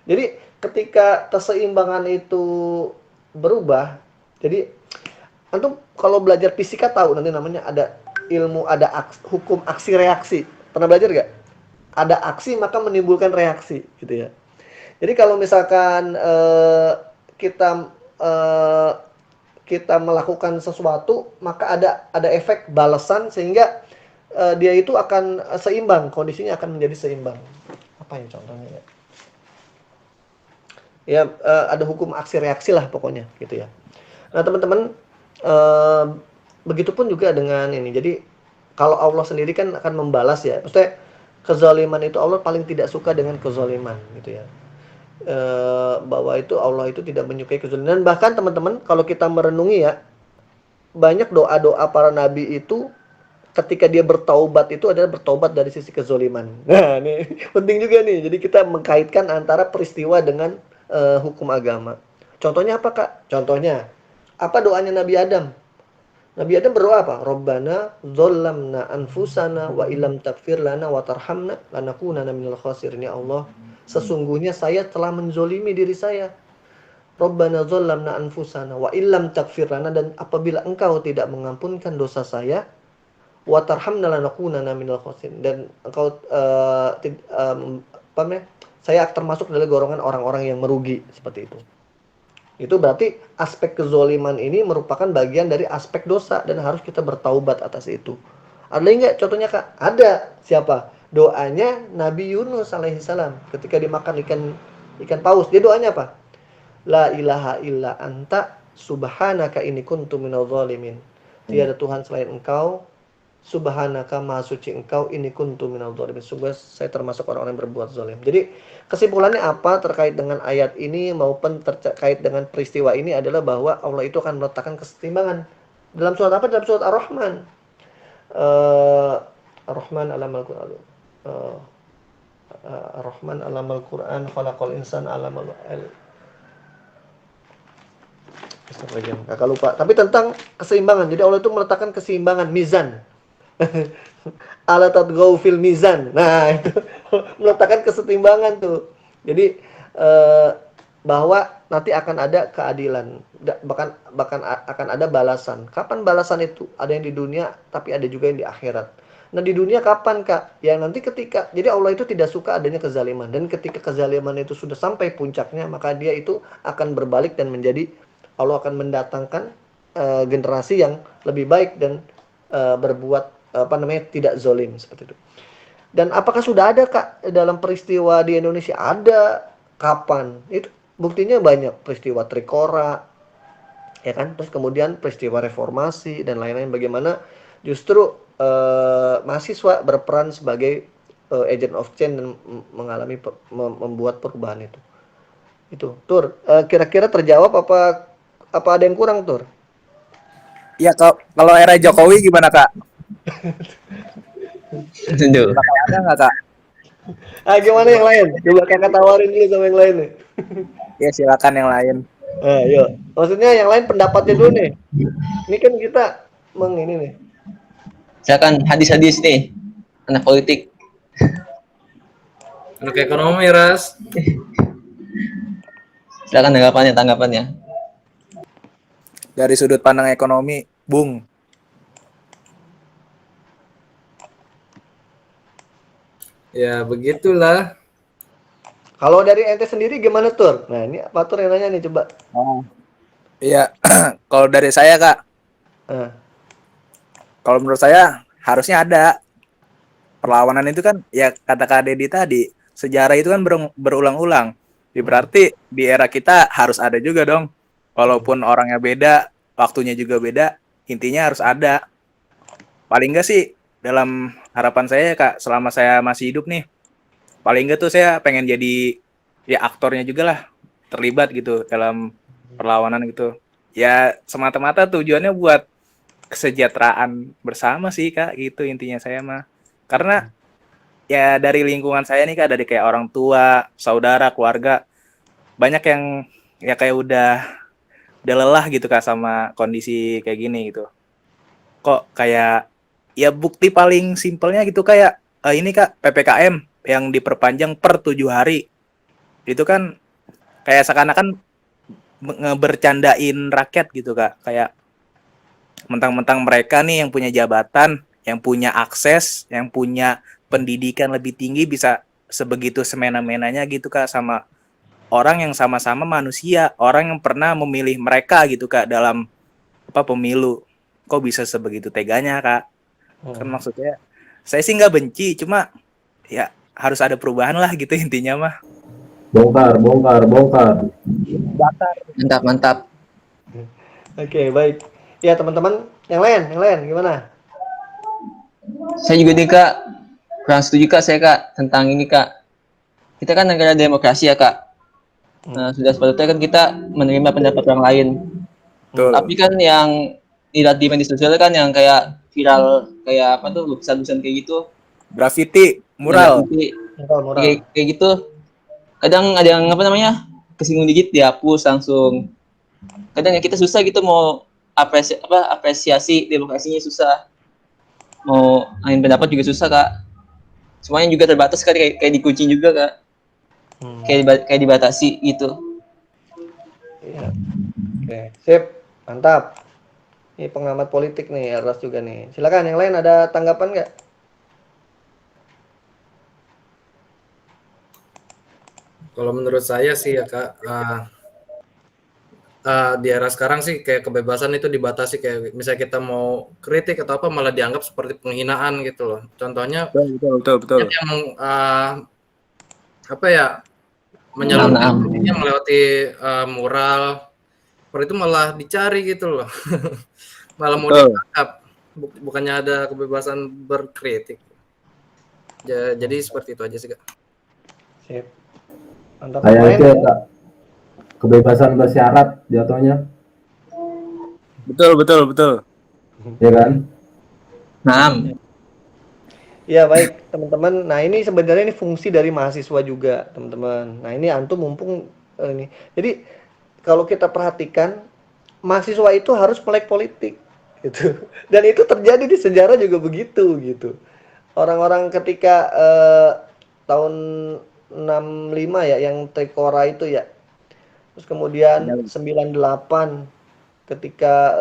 Jadi ketika keseimbangan itu berubah, jadi antum kalau belajar fisika tahu nanti namanya ada ilmu hukum aksi reaksi. Pernah belajar gak? Ada aksi maka menimbulkan reaksi gitu ya. Jadi kalau misalkan kita kita melakukan sesuatu maka ada efek balasan sehingga dia itu akan seimbang, kondisinya akan menjadi seimbang. Apa yang contohnya ya? Ya ada hukum aksi reaksi lah pokoknya gitu ya. Nah teman-teman begitupun juga dengan ini. Jadi kalau Allah sendiri kan akan membalas ya. Maksudnya kezaliman itu Allah paling tidak suka dengan kezaliman gitu ya. Bahwa itu Allah itu tidak menyukai kezaliman. Dan bahkan teman-teman kalau kita merenungi ya banyak doa-doa para nabi itu ketika dia bertaubat itu adalah bertaubat dari sisi kezaliman. Nah ini penting juga nih. Jadi kita mengkaitkan antara peristiwa dengan hukum agama. Contohnya apa Kak? Contohnya apa doanya Nabi Adam? Nabi Adam berdoa apa? Rabbana dzalamna anfusana wa illam taghfir lana wa tarhamna lanakunanna minal khasirin. Ya Allah, sesungguhnya saya telah menzolimi diri saya. Rabbana dzalamna anfusana wa illam taghfir lana, dan apabila engkau tidak mengampunkan dosa saya, wa tarhamna lanakunanna minal khasirin, dan engkau saya termasuk dari golongan orang-orang yang merugi seperti itu. Itu berarti aspek kezoliman ini merupakan bagian dari aspek dosa dan harus kita bertaubat atas itu. Ada lagi nggak contohnya Kak? Ada. Siapa? Doanya Nabi Yunus alaihissalam ketika dimakan ikan paus. Dia doanya apa? La ilaha illa anta subhanaka inni kuntu minadh dhalimin. Tiada Tuhan selain Engkau. Subhanaka maha suci Engkau, inni kuntu minadh dhalimin. Sungguh saya termasuk orang-orang yang berbuat zalim. Jadi kesimpulannya apa terkait dengan ayat ini maupun terkait dengan peristiwa ini adalah bahwa Allah itu akan meletakkan kesetimbangan. Dalam surat apa? Dalam surat Ar-Rahman. Ar-Rahman alamal Qur'an. Ar-Rahman alamal Qur'an, khalaqal insana alamal Kakak lupa. Tapi tentang keseimbangan. Jadi Allah itu meletakkan keseimbangan, mizan. Ala tadghaw fil mizan. Nah, itu meletakkan kesetimbangan tuh. Jadi bahwa nanti akan ada keadilan, bahkan akan ada balasan. Kapan balasan itu? Ada yang di dunia, tapi ada juga yang di akhirat. Nah, di dunia kapan, Kak? Ya nanti ketika, jadi Allah itu tidak suka adanya kezaliman, dan ketika kezaliman itu sudah sampai puncaknya, maka dia itu akan berbalik dan menjadi, Allah akan mendatangkan generasi yang lebih baik dan berbuat tidak zalim seperti itu. Dan apakah sudah ada Kak dalam peristiwa di Indonesia? Ada. Kapan? Itu buktinya banyak, peristiwa Trikora ya kan, terus kemudian peristiwa reformasi dan lain-lain, bagaimana justru mahasiswa berperan sebagai agent of change dan membuat perubahan itu. Itu, Tur. Kira-kira terjawab apa ada yang kurang, Tur? Iya, kalau era Jokowi gimana, Kak? Aduh. Bakal ada nggak, Kak? Gimana yang lain? Coba Kakak tawarin dulu sama yang lain nih. Ya, silakan yang lain. Yuk. Maksudnya yang lain pendapatnya dulu nih. Ini kan kita ini nih. Silakan hadis-hadis nih, anak politik. Anak ekonomi, Ras. Silakan tanggapannya. Dari sudut pandang ekonomi, Bung. Ya, begitulah. Kalau dari ente sendiri gimana, Tur? Nah, ini Pak Tur yang nanya nih, coba. Oh. Iya, kalau dari saya, Kak, Nah, kalau menurut saya harusnya ada perlawanan itu kan, ya kata Kak Dedi tadi, sejarah itu kan berulang-ulang. Berarti di era kita harus ada juga dong. Walaupun orangnya beda, waktunya juga beda, intinya harus ada. Paling enggak sih, dalam harapan saya, Kak, selama saya masih hidup nih, paling enggak tuh saya pengen jadi ya aktornya juga lah, terlibat gitu dalam perlawanan gitu. Ya semata-mata tujuannya buat kesejahteraan bersama sih, Kak, gitu intinya saya mah. Karena ya dari lingkungan saya nih, Kak, dari kayak orang tua, saudara, keluarga, banyak yang ya kayak udah lelah gitu, Kak, sama kondisi kayak gini gitu. Kok kayak ya bukti paling simpelnya gitu kayak ini, Kak, PPKM yang diperpanjang per 7 hari. Itu kan kayak seakan-akan ngebercandain rakyat gitu, Kak. Kayak mentang-mentang mereka nih yang punya jabatan, yang punya akses, yang punya pendidikan lebih tinggi bisa sebegitu semena-menanya gitu, Kak, sama orang yang sama-sama manusia, orang yang pernah memilih mereka gitu, Kak, dalam pemilu. Kok bisa sebegitu teganya, Kak? Kan maksudnya saya sih nggak benci, cuma ya harus ada perubahan lah gitu intinya mah. Bongkar. Mantap. Oke, baik. Ya, teman-teman, yang lain gimana? Saya juga nih, Kak, kurang setuju, Kak, saya, Kak, tentang ini, Kak. Kita kan negara demokrasi ya, Kak. Nah, sudah sepatutnya kan kita menerima pendapat orang lain. Betul. Tapi kan yang dilihat di media sosial kan yang kayak viral, kayak apa tuh, lukisan-lukisan kayak gitu. Graffiti, mural. Kayak gitu. Kadang ada yang apa namanya, kesinggung dikit dihapus langsung. Kadang ya kita susah gitu mau apresiasi demokrasinya susah. Mau angin pendapat juga susah, Kak. Semuanya juga terbatas, kan, kayak dikunci juga, Kak. Kayak dibatasi gitu. Iya. Oke, sip. Mantap. Ini pengamat politik nih, Ras juga nih. Silakan yang lain ada tanggapan nggak? Kalau menurut saya sih ya, Kak, di era sekarang sih kayak kebebasan itu dibatasi, kayak misalnya kita mau kritik atau apa malah dianggap seperti penghinaan gitu loh. Contohnya Betul. yang apa ya, menyalurkan dirinya melewati mural seperti itu malah dicari gitu loh. Malah mau ditangkap, bukannya ada kebebasan berkritik. Jadi seperti itu aja sih, Kak. Sip. Mantap. Kayak itu ya, Kak. Kebebasan bersyarat jatuhnya. Betul. Ya kan? Ya, baik teman-teman. Nah, ini sebenarnya ini fungsi dari mahasiswa juga, teman-teman. Nah, ini antum mumpung ini. Jadi kalau kita perhatikan, mahasiswa itu harus melek politik gitu. Dan itu terjadi di sejarah juga begitu gitu. Orang-orang ketika tahun 65 ya yang Trikora itu ya. Terus kemudian 98 ketika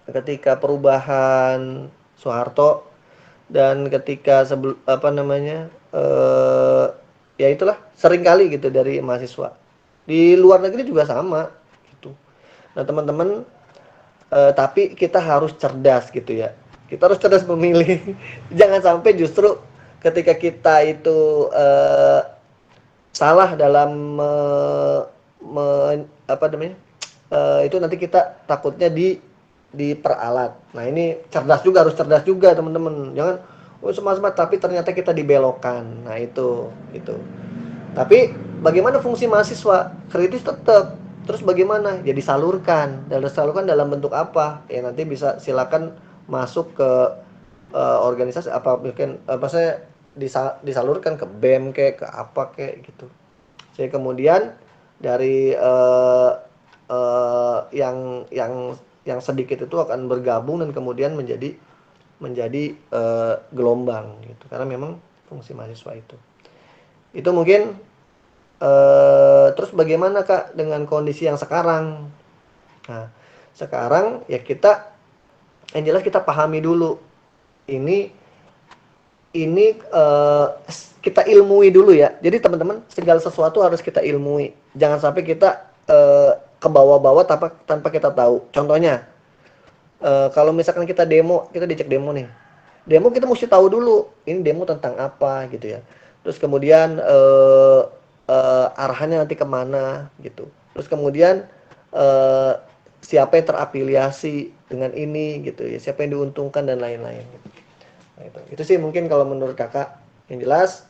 ketika perubahan Soeharto dan ketika ya itulah sering kali gitu dari mahasiswa. Di luar negeri juga sama gitu. Nah, teman-teman tapi kita harus cerdas gitu ya. Kita harus cerdas memilih. Jangan sampai justru ketika kita itu salah dalam itu nanti kita takutnya diperalat. Nah, ini cerdas juga, harus cerdas juga teman-teman. Jangan smart tapi ternyata kita dibelokkan. Nah, itu gitu. Tapi bagaimana fungsi mahasiswa? Kritis tetap. Terus bagaimana? Ya disalurkan. Dan disalurkan dalam bentuk apa? Ya nanti bisa silakan masuk ke organisasi apa mungkin saya disalurkan ke BEM kayak ke apa kayak gitu. Saya kemudian dari yang sedikit itu akan bergabung dan kemudian menjadi gelombang gitu. Karena memang fungsi mahasiswa itu. Itu mungkin terus bagaimana Kak dengan kondisi yang sekarang? Nah, sekarang ya yang jelas kita pahami dulu. Ini kita ilmui dulu ya. Jadi teman-teman, segala sesuatu harus kita ilmui. Jangan sampai kita ke bawah-bawah tanpa kita tahu. Contohnya, kalau misalkan kita dicek demo nih. Demo kita mesti tahu dulu, ini demo tentang apa gitu ya. Terus kemudian arahannya nanti kemana gitu. Terus kemudian siapa yang terafiliasi dengan ini gitu ya, siapa yang diuntungkan dan lain-lain gitu. Nah, itu sih mungkin kalau menurut kakak. Yang jelas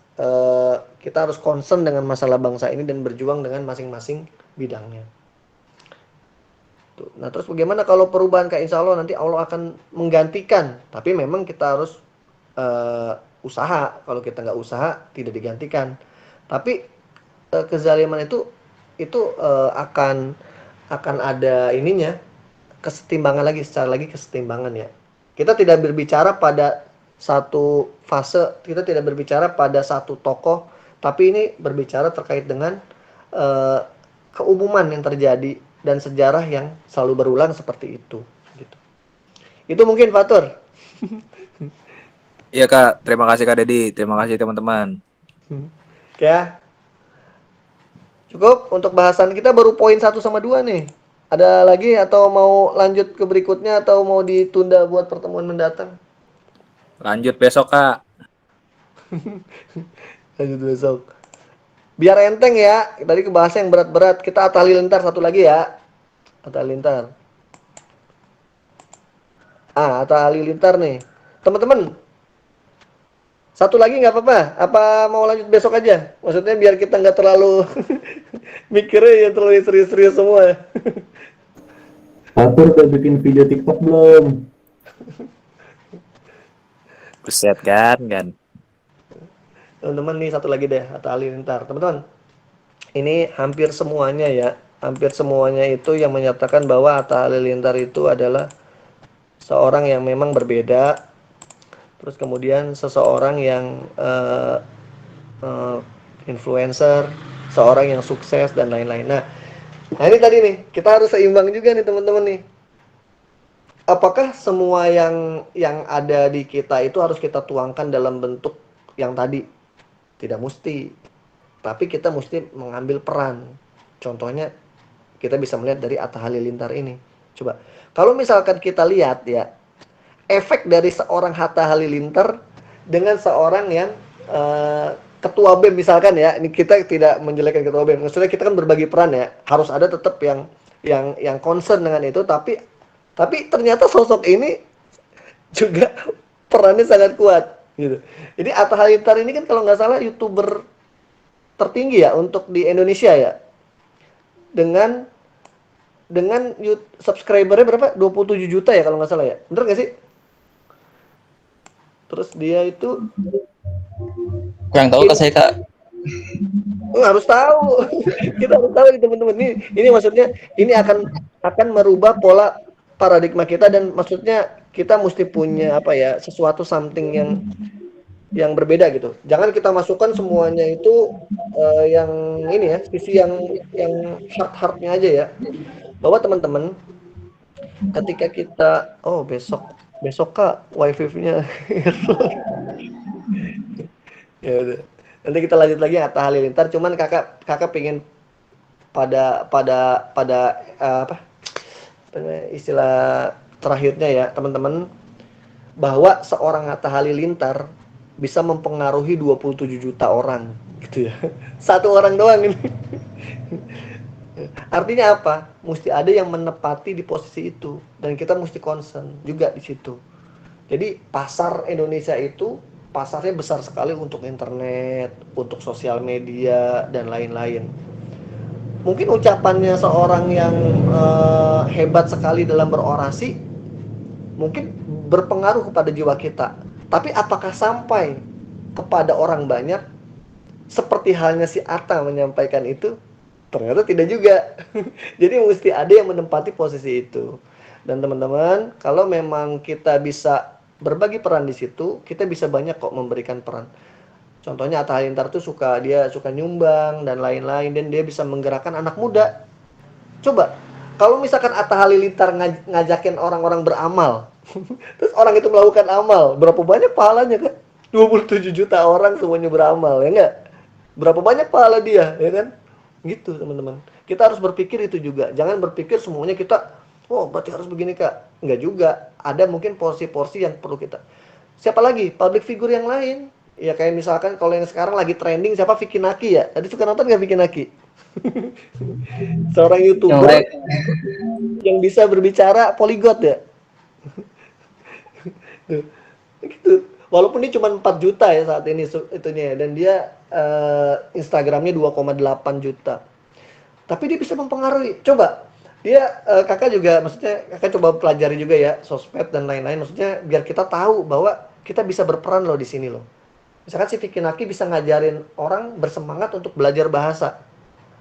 kita harus concern dengan masalah bangsa ini dan berjuang dengan masing-masing bidangnya. Tuh. Nah terus bagaimana kalau perubahan, Kak? Insya Allah nanti Allah akan menggantikan, tapi memang kita harus usaha. Kalau kita nggak usaha tidak digantikan. Tapi kezaliman itu akan ada ininya, kesetimbangan lagi, secara lagi kesetimbangan ya. Kita tidak berbicara pada satu fase, kita tidak berbicara pada satu tokoh, tapi ini berbicara terkait dengan keumuman yang terjadi dan sejarah yang selalu berulang seperti itu. Gitu. Itu mungkin Fatur. Iya Kak, terima kasih Kak Dedi, terima kasih teman-teman. Ya. Cukup untuk bahasan kita, baru poin 1 sama 2 nih. Ada lagi atau mau lanjut ke berikutnya atau mau ditunda buat pertemuan mendatang? Lanjut besok Kak. Lanjut besok. Biar enteng ya, tadi kebahas yang berat-berat. Kita Atta Halilintar satu lagi ya. Atta Halilintar. Atta Halilintar nih. Teman-teman, satu lagi nggak apa-apa? Apa mau lanjut besok aja? Maksudnya biar kita nggak terlalu mikirnya ya terlalu serius-serius semua. Fatur udah bikin video TikTok belum? Buset kan. Teman-teman nih satu lagi deh, Atta Halilintar. Teman-teman, ini hampir semuanya ya. Hampir semuanya itu yang menyatakan bahwa Atta Halilintar itu adalah seorang yang memang berbeda. Terus kemudian seseorang yang influencer, seorang yang sukses dan lain-lain. Nah ini tadi nih, kita harus seimbang juga nih teman-teman nih. Apakah semua yang ada di kita itu harus kita tuangkan dalam bentuk yang tadi? Tidak mesti. Tapi kita mesti mengambil peran. Contohnya kita bisa melihat dari Atta Halilintar ini. Coba, kalau misalkan kita lihat ya, efek dari seorang Atta Halilintar dengan seorang yang ketua BEM misalkan ya, ini kita tidak menjelekkan ketua BEM. Maksudnya kita kan berbagi peran ya, harus ada tetap yang concern dengan itu, tapi ternyata sosok ini juga perannya sangat kuat gitu. Jadi Atta Halilintar ini kan kalau nggak salah YouTuber tertinggi ya untuk di Indonesia ya. Dengan subscribernya berapa? 27 juta ya kalau nggak salah ya. Bener nggak sih? Terus dia itu Kurang tahu Kak saya Kak. harus tahu. Kita harus tahu nih teman-teman. Ini maksudnya ini akan merubah pola paradigma kita, dan maksudnya kita mesti punya apa ya, sesuatu something yang berbeda gitu. Jangan kita masukkan semuanya itu yang ini ya, sisi yang hard-hardnya aja ya. Bahwa teman-teman ketika kita besok Kak wifi-nya ya udah. Nanti kita lanjut lagi Atta Halilintar, cuman kakak pengen pada apa istilah terakhirnya ya teman-teman, bahwa seorang Atta Halilintar bisa mempengaruhi 27 juta orang gitu ya. Satu orang doang ini. Artinya apa? Mesti ada yang menepati di posisi itu dan kita mesti concern juga di situ. Jadi pasar Indonesia itu pasarnya besar sekali untuk internet, untuk sosial media dan lain-lain. Mungkin ucapannya seorang yang hebat sekali dalam berorasi mungkin berpengaruh kepada jiwa kita. Tapi apakah sampai kepada orang banyak seperti halnya si Atta menyampaikan itu? Ternyata tidak juga. Jadi mesti ada yang menempati posisi itu. Dan teman-teman, kalau memang kita bisa berbagi peran di situ, kita bisa banyak kok memberikan peran. Contohnya Atta Halilintar tuh dia suka nyumbang dan lain-lain, dan dia bisa menggerakkan anak muda. Coba, kalau misalkan Atta Halilintar ngajakin orang-orang beramal, terus orang itu melakukan amal, berapa banyak pahalanya kan? 27 juta orang semuanya beramal, ya enggak? Berapa banyak pahala dia, ya kan? Gitu teman-teman. Kita harus berpikir itu juga. Jangan berpikir semuanya kita, oh berarti harus begini kak. Enggak juga. Ada mungkin porsi-porsi yang perlu kita. Siapa lagi? Public figure yang lain. Ya kayak misalkan kalau yang sekarang lagi trending siapa Vicky Naki ya. Tadi suka nonton nggak Vicky Naki? Seorang YouTuber yang bisa berbicara polyglot ya. Gitu. Walaupun dia cuma 4 juta ya saat ini itunya ya, dan dia Instagramnya 2,8 juta. Tapi dia bisa mempengaruhi. Coba dia kakak juga, maksudnya kakak coba pelajari juga ya sosmed dan lain-lain. Maksudnya biar kita tahu bahwa kita bisa berperan loh di sini loh. Misalkan si Vicky Naki bisa ngajarin orang bersemangat untuk belajar bahasa.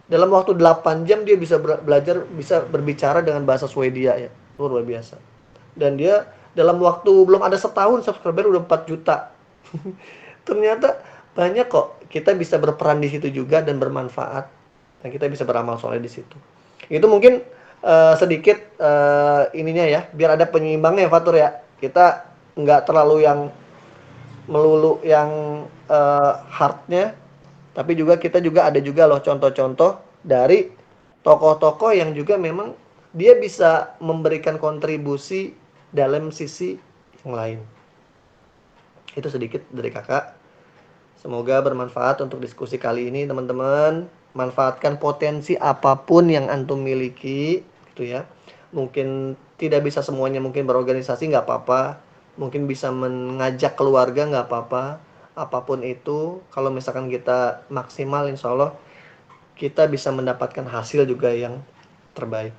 Dalam waktu 8 jam dia bisa belajar, bisa berbicara dengan bahasa Swedia ya. Luar biasa. Dan dia dalam waktu belum ada setahun subscriber udah 4 juta. Ternyata banyak kok kita bisa berperan di situ juga dan bermanfaat. Dan kita bisa beramal soleh di situ. Itu mungkin sedikit ininya ya, biar ada penyeimbangnya ya Fatur ya. Kita nggak terlalu yang melulu yang hardnya, tapi juga kita juga ada juga loh contoh-contoh dari tokoh-tokoh yang juga memang dia bisa memberikan kontribusi dalam sisi yang lain. Itu sedikit dari kakak. Semoga bermanfaat untuk diskusi kali ini teman-teman. Manfaatkan potensi apapun yang antum miliki, gitu ya. Mungkin tidak bisa semuanya mungkin berorganisasi nggak apa-apa. Mungkin bisa mengajak keluarga nggak apa-apa. Apapun itu, kalau misalkan kita maksimal, insya Allah kita bisa mendapatkan hasil juga yang terbaik.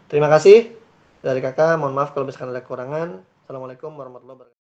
Terima kasih dari kakak. Mohon maaf kalau misalkan ada kekurangan. Assalamualaikum warahmatullahi wabarakatuh.